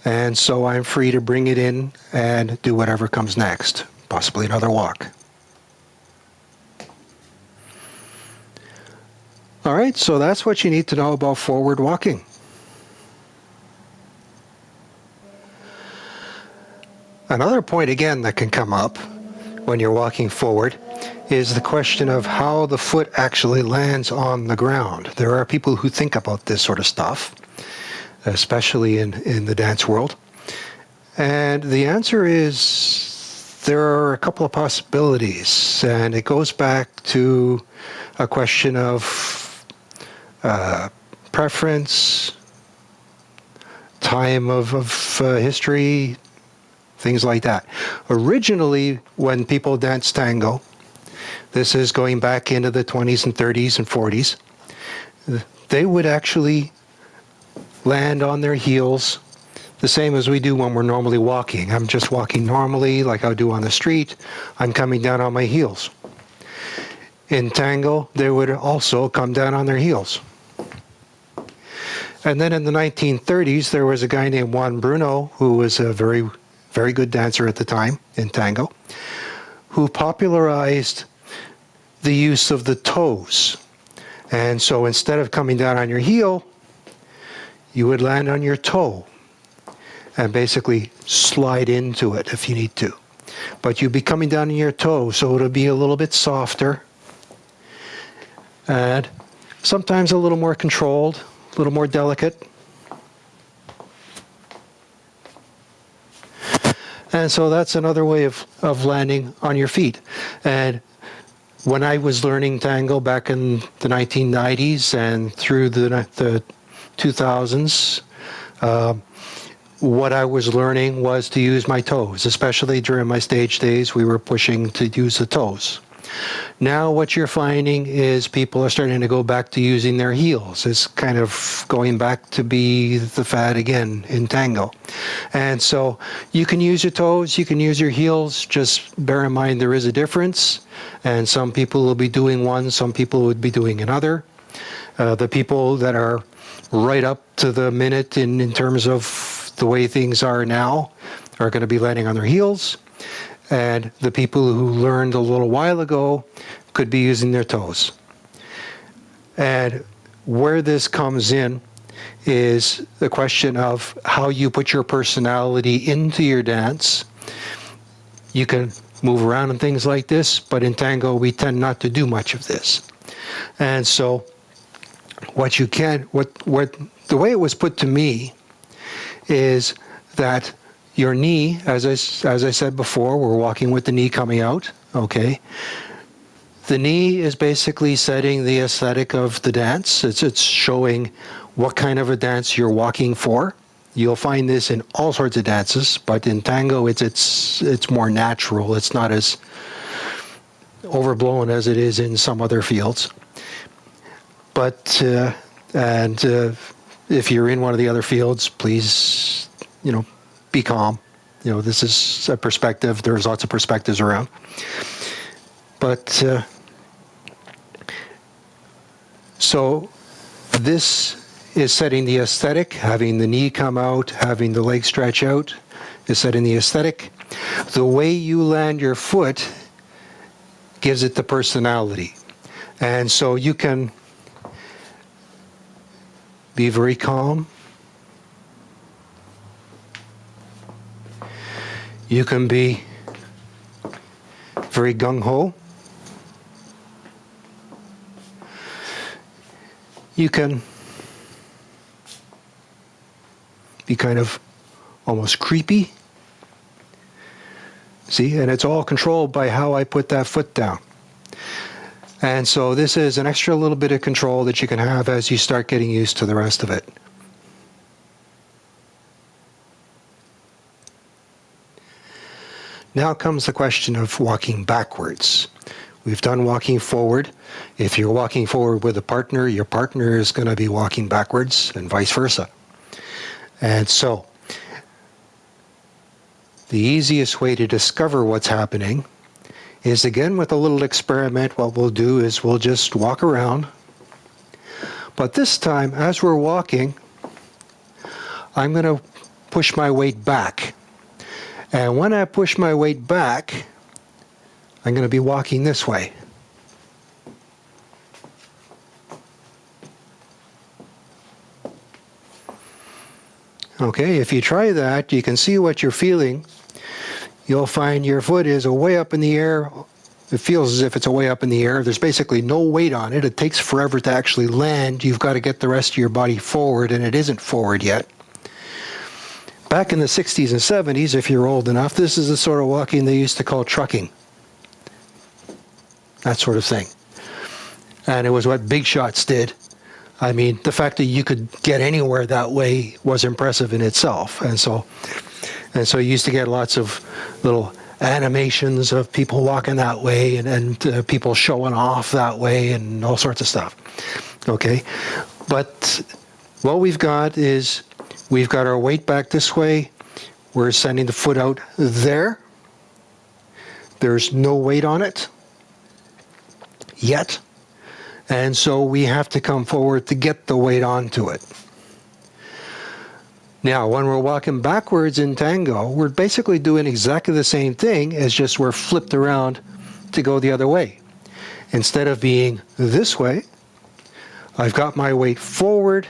And so I'm free to bring it in and do whatever comes next, possibly another walk. All right, so that's what you need to know about forward walking. Another point, again, that can come up when you're walking forward is the question of how the foot actually lands on the ground. There are people who think about this sort of stuff. especially in the dance world? And the answer is there are a couple of possibilities, and it goes back to a question of preference, time of history, things like that. Originally, when people danced tango, this is going back into the 20s and 30s and 40s, they would actually land on their heels the same as we do when we're normally walking. I'm just walking normally like I do on the street. I'm coming down on my heels. In tango, they would also come down on their heels. And then in the 1930s, there was a guy named Juan Bruno, who was a very, very good dancer at the time in tango, who popularized the use of the toes. And so instead of coming down on your heel, you would land on your toe and basically slide into it if you need to. But you'd be coming down on your toe, so it'll be a little bit softer and sometimes a little more controlled, a little more delicate. And so that's another way of landing on your feet. And when I was learning tango back in the 1990s and through the 2000s, what I was learning was to use my toes. Especially during my stage days, we were pushing to use the toes. Now what you're finding is people are starting to go back to using their heels. It's kind of going back to be the fad again in tango. And so you can use your toes, you can use your heels, just bear in mind there is a difference. And some people will be doing one, some people would be doing another. The people that are right up to the minute in terms of the way things are now are going to be landing on their heels. And the people who learned a little while ago could be using their toes. And where this comes in is the question of how you put your personality into your dance. You can move around and things like this, but in tango we tend not to do much of this. And so what you can, the way it was put to me is that your knee, as I said before, we're walking with the knee coming out, okay? The knee is basically setting the aesthetic of the dance. It's showing what kind of a dance you're walking for. You'll find this in all sorts of dances, but in tango it's more natural. It's not as overblown as it is in some other fields. But if you're in one of the other fields, please, be calm. This is a perspective. There's lots of perspectives around. But so this is setting the aesthetic. Having the knee come out, having the leg stretch out is setting the aesthetic. The way you land your foot gives it the personality. And so you can be very calm. You can be very gung-ho. You can be kind of almost creepy. See, and it's all controlled by how I put that foot down. And so this is an extra little bit of control that you can have as you start getting used to the rest of it. Now comes the question of walking backwards. We've done walking forward. If you're walking forward with a partner, your partner is going to be walking backwards and vice versa. And so the easiest way to discover what's happening is, again, with a little experiment. What we'll do is we'll just walk around. But this time, as we're walking, I'm going to push my weight back. And when I push my weight back, I'm going to be walking this way. Okay, if you try that, you can see what you're feeling. You'll find your foot is way up in the air, It feels as if it's way up in the air. There's basically no weight on it. It takes forever to actually land. You've got to get the rest of your body forward, and it isn't forward yet. Back in the 60s and 70s, if you're old enough, this is the sort of walking they used to call trucking. That sort of thing. And it was what big shots did. I mean, the fact that you could get anywhere that way was impressive in itself. And so you used to get lots of little animations of people walking that way and people showing off that way and all sorts of stuff. Okay? But what we've got is we've got our weight back this way. We're sending the foot out there. There's no weight on it yet. And so we have to come forward to get the weight onto it. Now, when we're walking backwards in tango, we're basically doing exactly the same thing, as just we're flipped around to go the other way. Instead of being this way, I've got my weight forward,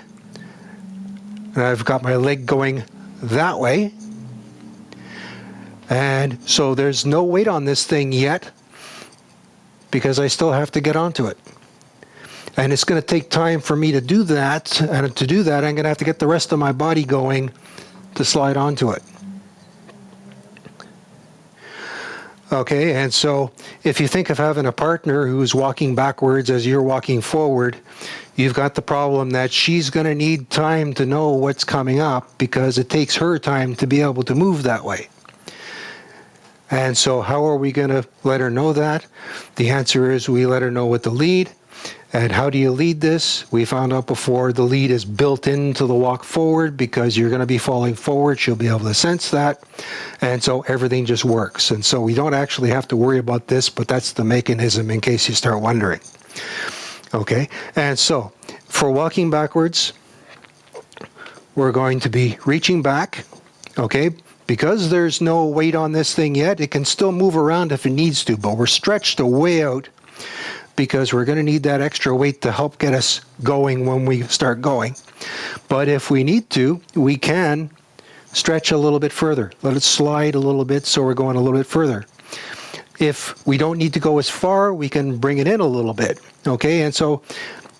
and I've got my leg going that way. And so there's no weight on this thing yet, because I still have to get onto it. And it's going to take time for me to do that. And to do that, I'm going to have to get the rest of my body going to slide onto it. Okay, and so if you think of having a partner who's walking backwards as you're walking forward, you've got the problem that she's going to need time to know what's coming up, because it takes her time to be able to move that way. And so how are we going to let her know that? The answer is we let her know with the lead. And how do you lead this? We found out before the lead is built into the walk forward, because you're going to be falling forward. She'll be able to sense that. And so everything just works. And so we don't actually have to worry about this, but that's the mechanism in case you start wondering. Okay? And so for walking backwards, we're going to be reaching back. Okay? Because there's no weight on this thing yet, it can still move around if it needs to, but we're stretched way out, because we're going to need that extra weight to help get us going when we start going. But if we need to, we can stretch a little bit further. Let it slide a little bit so we're going a little bit further. If we don't need to go as far, we can bring it in a little bit. Okay, and so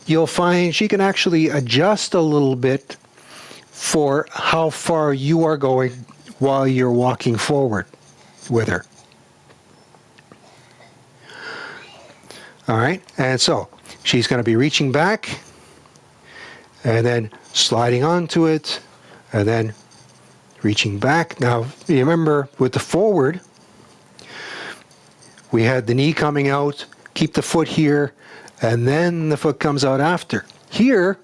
you'll find she can actually adjust a little bit for how far you are going while you're walking forward with her. All right, and so she's going to be reaching back and then sliding onto it and then reaching back. Now, you remember with the forward, we had the knee coming out, keep the foot here, and then the foot comes out after. Here,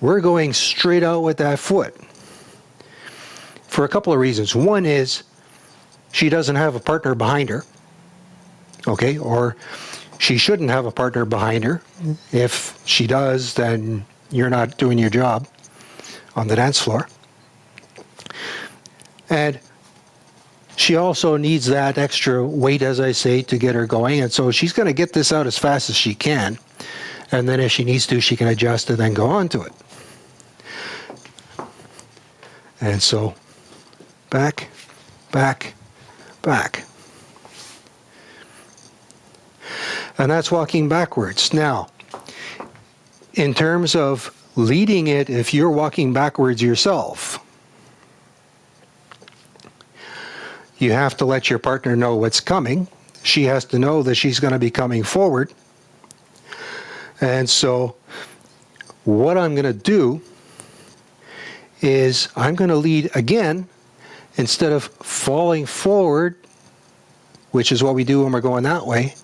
we're going straight out with that foot for a couple of reasons. One is she doesn't have a partner behind her, okay, or she shouldn't have a partner behind her. If she does, then you're not doing your job on the dance floor. And she also needs that extra weight, as I say, to get her going. And so she's going to get this out as fast as she can. And then if she needs to, she can adjust and then go on to it. And so back, back, back. And that's walking backwards. Now, in terms of leading it, if you're walking backwards yourself, you have to let your partner know what's coming. She has to know that she's going to be coming forward. And so what I'm going to do is I'm going to lead again. Instead of falling forward, which is what we do when we're going that way,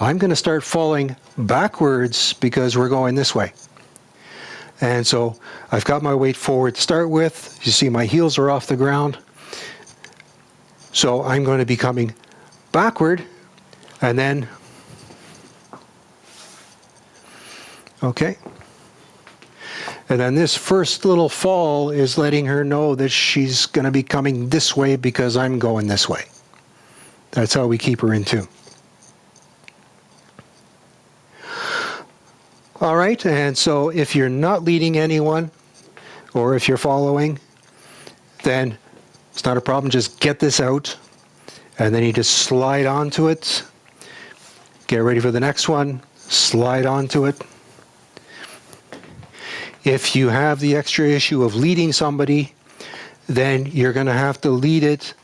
I'm going to start falling backwards because we're going this way. And so I've got my weight forward to start with. You see my heels are off the ground. So I'm going to be coming backward and then, okay. And then this first little fall is letting her know that she's going to be coming this way because I'm going this way. That's how we keep her in tune. All right, and so if you're not leading anyone, or if you're following, then it's not a problem. Just get this out, and then you just slide onto it, Get ready for the next one. Slide onto it. If you have the extra issue of leading somebody, then you're going to have to lead it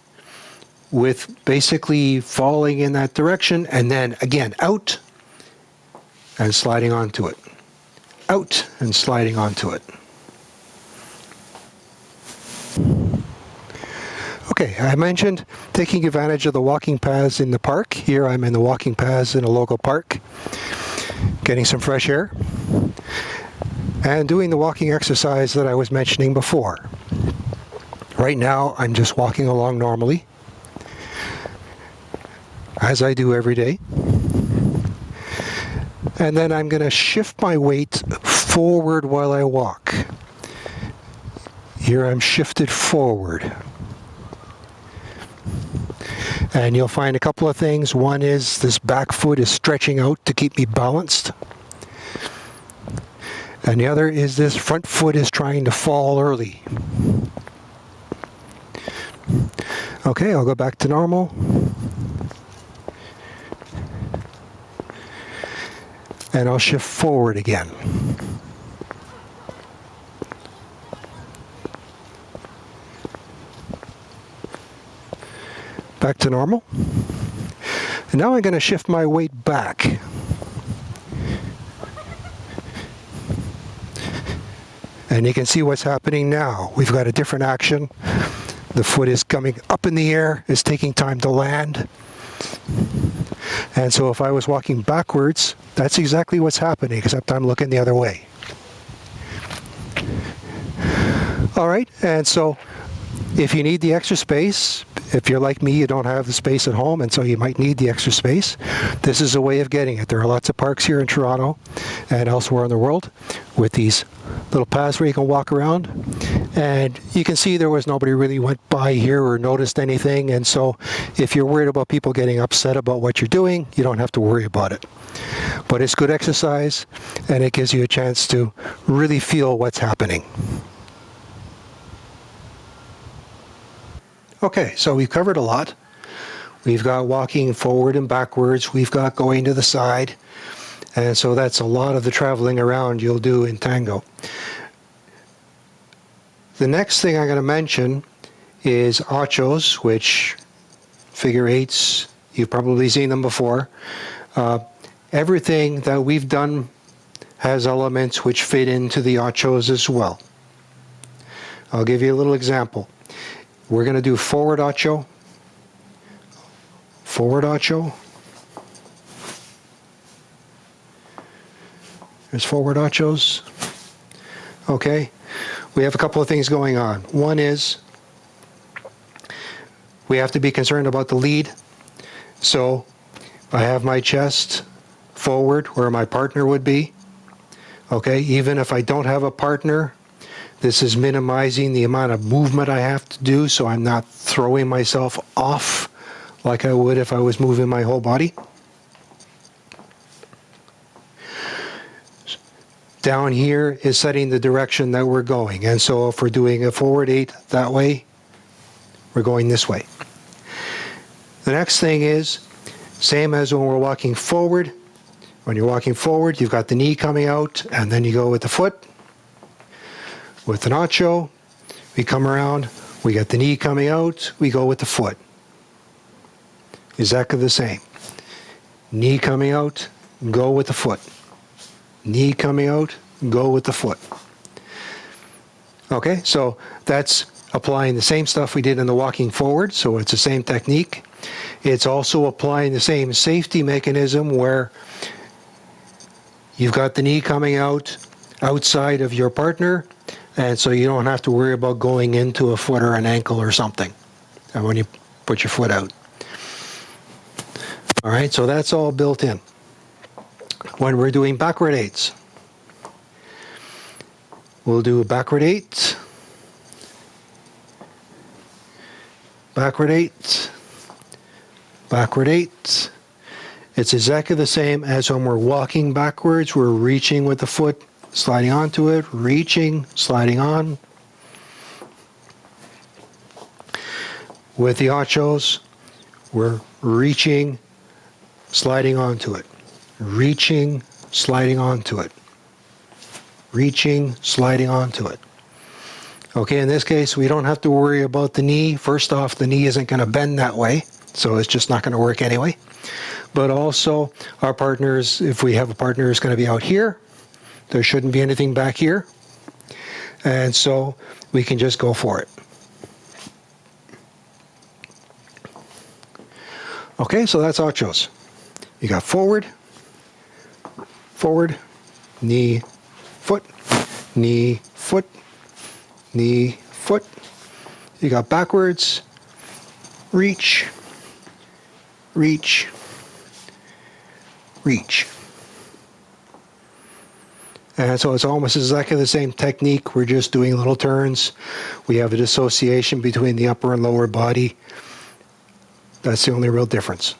with basically falling in that direction and then again out and sliding onto it. Out and sliding onto it. Okay, I mentioned taking advantage of the walking paths in the park. Here I'm in the walking paths in a local park, getting some fresh air, and doing the walking exercise that I was mentioning before. Right now, I'm just walking along normally, as I do every day. And then I'm going to shift my weight forward while I walk. Here I'm shifted forward. And you'll find a couple of things. One is this back foot is stretching out to keep me balanced. And the other is this front foot is trying to fall early. Okay, I'll go back to normal. And I'll shift forward again. Back to normal. And now I'm going to shift my weight back. And you can see what's happening now. We've got a different action. The foot is coming up in the air, is taking time to land. And so if I was walking backwards, that's exactly what's happening, except I'm looking the other way. All right, and so if you need the extra space, if you're like me, you don't have the space at home, and so you might need the extra space, this is a way of getting it. There are lots of parks here in Toronto and elsewhere in the world with these little paths where you can walk around. And you can see there was nobody really went by here or noticed anything. And so if you're worried about people getting upset about what you're doing, you don't have to worry about it. But it's good exercise, and it gives you a chance to really feel what's happening. Okay, so we've covered a lot. We've got walking forward and backwards. We've got going to the side. And so that's a lot of the traveling around you'll do in tango. The next thing I'm going to mention is ochos, which figure eights, you've probably seen them before. Everything that we've done has elements which fit into the ochos as well. I'll give you a little example. We're going to do forward ocho, forward ocho. There's forward ochos. Okay, we have a couple of things going on. One is we have to be concerned about the lead. So I have my chest forward where my partner would be. Okay, even if I don't have a partner, this is minimizing the amount of movement I have to do, so I'm not throwing myself off like I would if I was moving my whole body. Down here is setting the direction that we're going. And so if we're doing a forward 8 that way, we're going this way. The next thing is, same as when we're walking forward. When you're walking forward, you've got the knee coming out, and then you go with the foot. With an ocho, we come around, we got the knee coming out, we go with the foot. Exactly the same. Knee coming out, go with the foot. Knee coming out, go with the foot. Okay, so that's applying the same stuff we did in the walking forward, so it's the same technique. It's also applying the same safety mechanism where you've got the knee coming out outside of your partner, and so you don't have to worry about going into a foot or an ankle or something when you put your foot out. All right, so that's all built in. When we're doing backward 8s, we'll do a backward 8, backward 8, backward 8. It's exactly the same as when we're walking backwards. We're reaching with the foot, sliding onto it, reaching, sliding on. With the ochos, we're reaching, sliding onto it. reaching, sliding onto it. Reaching, sliding onto it. Okay, in this case, we don't have to worry about the knee. First off, the knee isn't going to bend that way, so it's just not going to work anyway. But also, our partners, if we have a partner who's going to be out here, there shouldn't be anything back here. And so we can just go for it. Okay, so that's ochos. You got forward, forward, knee, foot, knee, foot, knee, foot. You got backwards, reach, reach, reach. And so it's almost exactly the same technique. We're just doing little turns. We have a dissociation between the upper and lower body. That's the only real difference.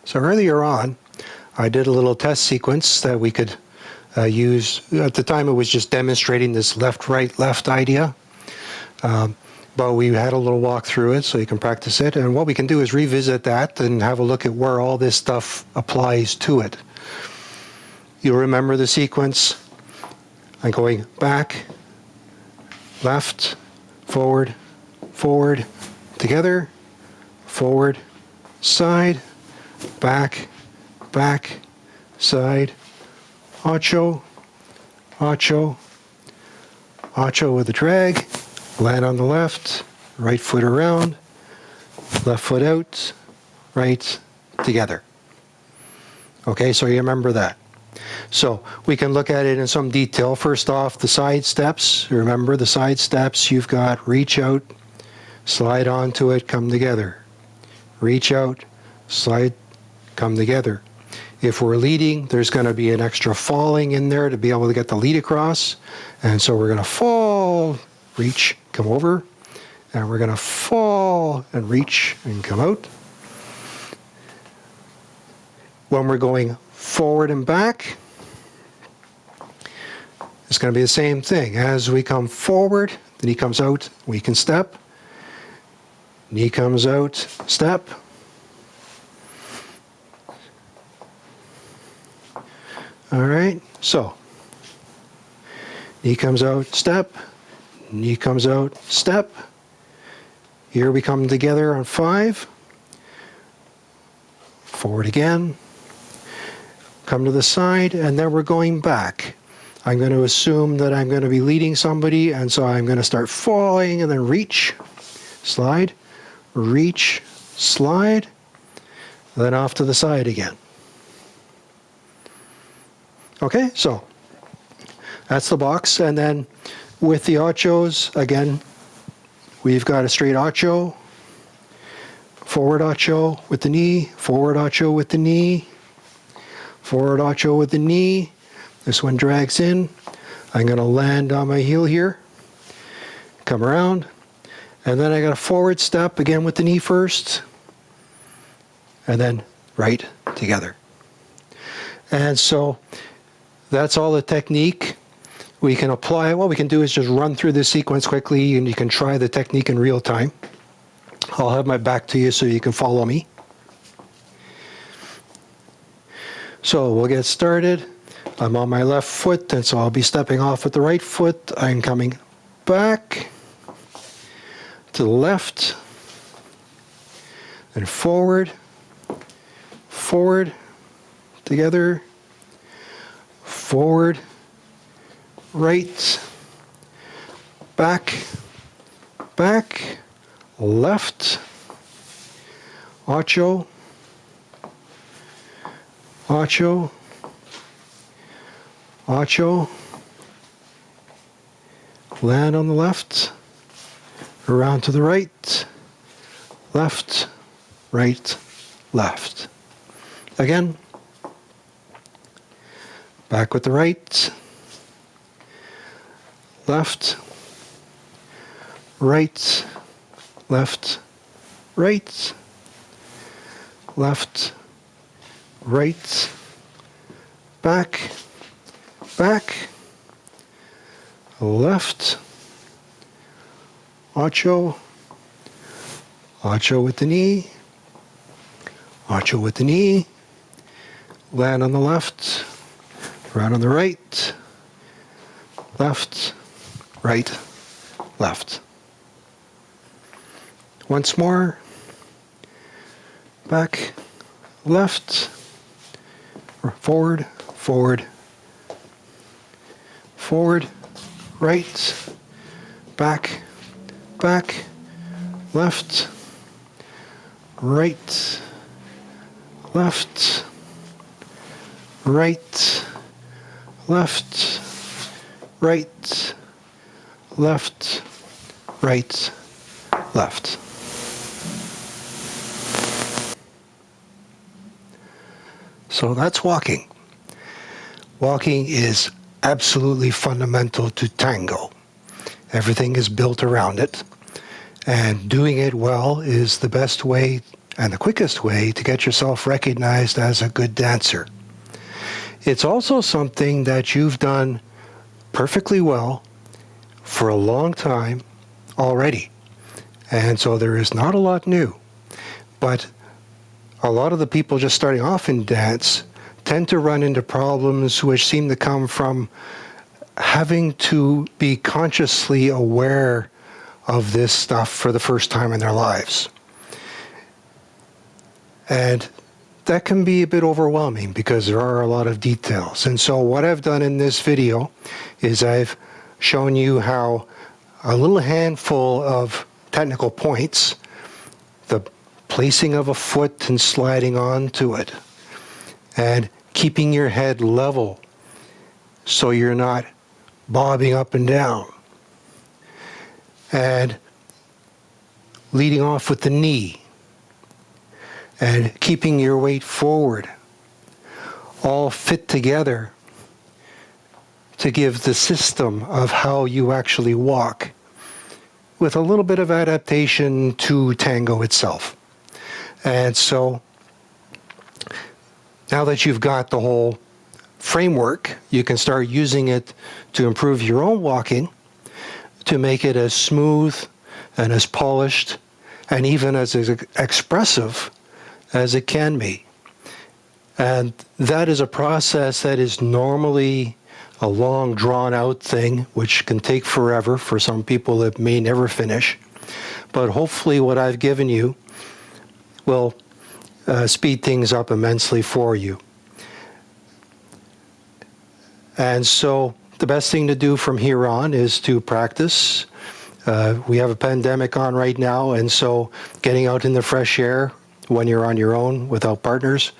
So earlier on, I did a little test sequence that we could use. At the time, it was just demonstrating this left, right, left idea. But we had a little walk through it so you can practice it. And what we can do is revisit that and have a look at where all this stuff applies to it. You'll remember the sequence. I'm going back, left, forward, forward, together, forward, side, back, back, side, ocho, ocho, ocho with a drag, land on the left, right foot around, left foot out, right, together. Okay, so you remember that. So we can look at it in some detail. First off, the side steps. Remember the side steps, you've got reach out, slide onto it, come together. Reach out, slide, come together. If we're leading, there's going to be an extra falling in there to be able to get the lead across. And so we're going to fall, reach, come over. And we're going to fall and reach and come out. When we're going forward and back, it's going to be the same thing. As we come forward, the knee comes out, we can step. Knee comes out, step. All right, so knee comes out, step. Knee comes out, step. Here we come together on 5. Forward again. Come to the side, and then we're going back. I'm going to assume that I'm going to be leading somebody, and so I'm going to start falling and then reach, slide, reach, slide, then off to the side again. Okay, so that's the box. And then with the ochos, again, we've got a straight ocho, forward ocho with the knee, forward ocho with the knee, forward ocho with the knee. This one drags in. I'm going to land on my heel here, come around, and then I got a forward step again with the knee first, and then right together. And so that's all the technique. We can apply. What we can do is just run through this sequence quickly, and you can try the technique in real time. I'll have my back to you so you can follow me. So we'll get started. I'm on my left foot, and so I'll be stepping off with the right foot. I'm coming back to the left and forward, forward, together, forward, right, back, back, left, ocho, ocho, ocho, land on the left, around to the right, left, right, left. Again, back with the right, left, right, left, right, left, right, back, back, left, ocho, ocho with the knee, Macho with the knee. Land on the left. Round on the right. Left. Right. Left. Once more. Back. Left. Forward. Forward. Forward. Right. Back. Back. Left. Right. Left. Right. Left. Right. Left. Right. Left. So that's walking. Walking is absolutely fundamental to tango. Everything is built around it. And doing it well is the best way and the quickest way to get yourself recognized as a good dancer. It's also something that you've done perfectly well for a long time already. And so there is not a lot new. But a lot of the people just starting off in dance tend to run into problems which seem to come from having to be consciously aware of this stuff for the first time in their lives. And that can be a bit overwhelming because there are a lot of details. And so what I've done in this video is I've shown you how a little handful of technical points, the placing of a foot and sliding onto it, and keeping your head level so you're not bobbing up and down, and leading off with the knee, and keeping your weight forward, all fit together to give the system of how you actually walk, with a little bit of adaptation to tango itself. And so now that you've got the whole framework, you can start using it to improve your own walking, to make it as smooth and as polished and even as expressive as it can be. And that is a process that is normally a long, drawn-out thing, which can take forever. For some people, it may never finish. But hopefully what I've given you will speed things up immensely for you. And so the best thing to do from here on is to practice. We have a pandemic on right now, and so getting out in the fresh air when you're on your own without partners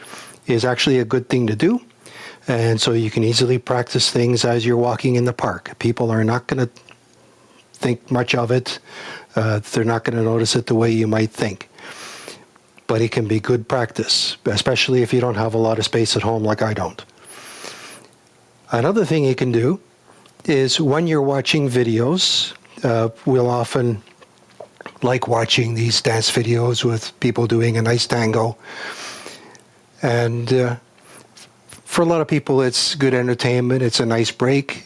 is actually a good thing to do. And so you can easily practice things as you're walking in the park. People are not going to think much of it. They're not going to notice it the way you might think. But it can be good practice, especially if you don't have a lot of space at home like I don't. Another thing you can do is when you're watching videos, we'll often like watching these dance videos with people doing a nice tango. And for a lot of people, it's good entertainment. It's a nice break.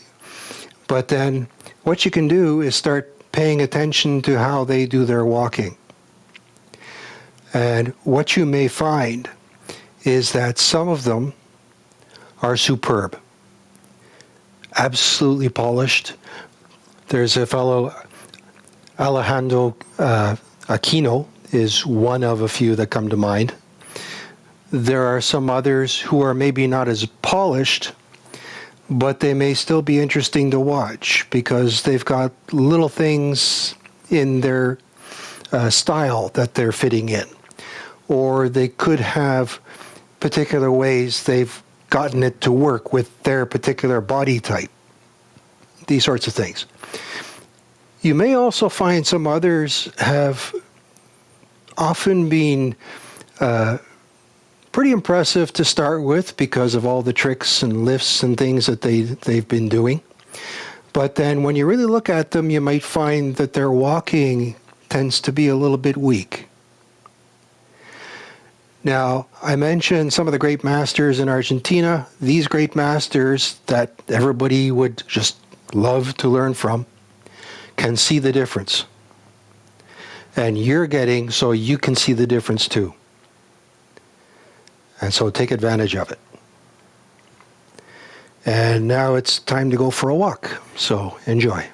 But then what you can do is start paying attention to how they do their walking. And what you may find is that some of them are superb, absolutely polished. There's a fellow, Alejandro Aquino is one of a few that come to mind. There are some others who are maybe not as polished, but they may still be interesting to watch because they've got little things in their style that they're fitting in. Or they could have particular ways they've gotten it to work with their particular body type. These sorts of things. You may also find some others have often been pretty impressive to start with because of all the tricks and lifts and things that they've been doing. But then when you really look at them, you might find that their walking tends to be a little bit weak. Now, I mentioned some of the great masters in Argentina. These great masters that everybody would just love to learn from can see the difference. And you're getting so you can see the difference too. And so take advantage of it. And now it's time to go for a walk. So enjoy.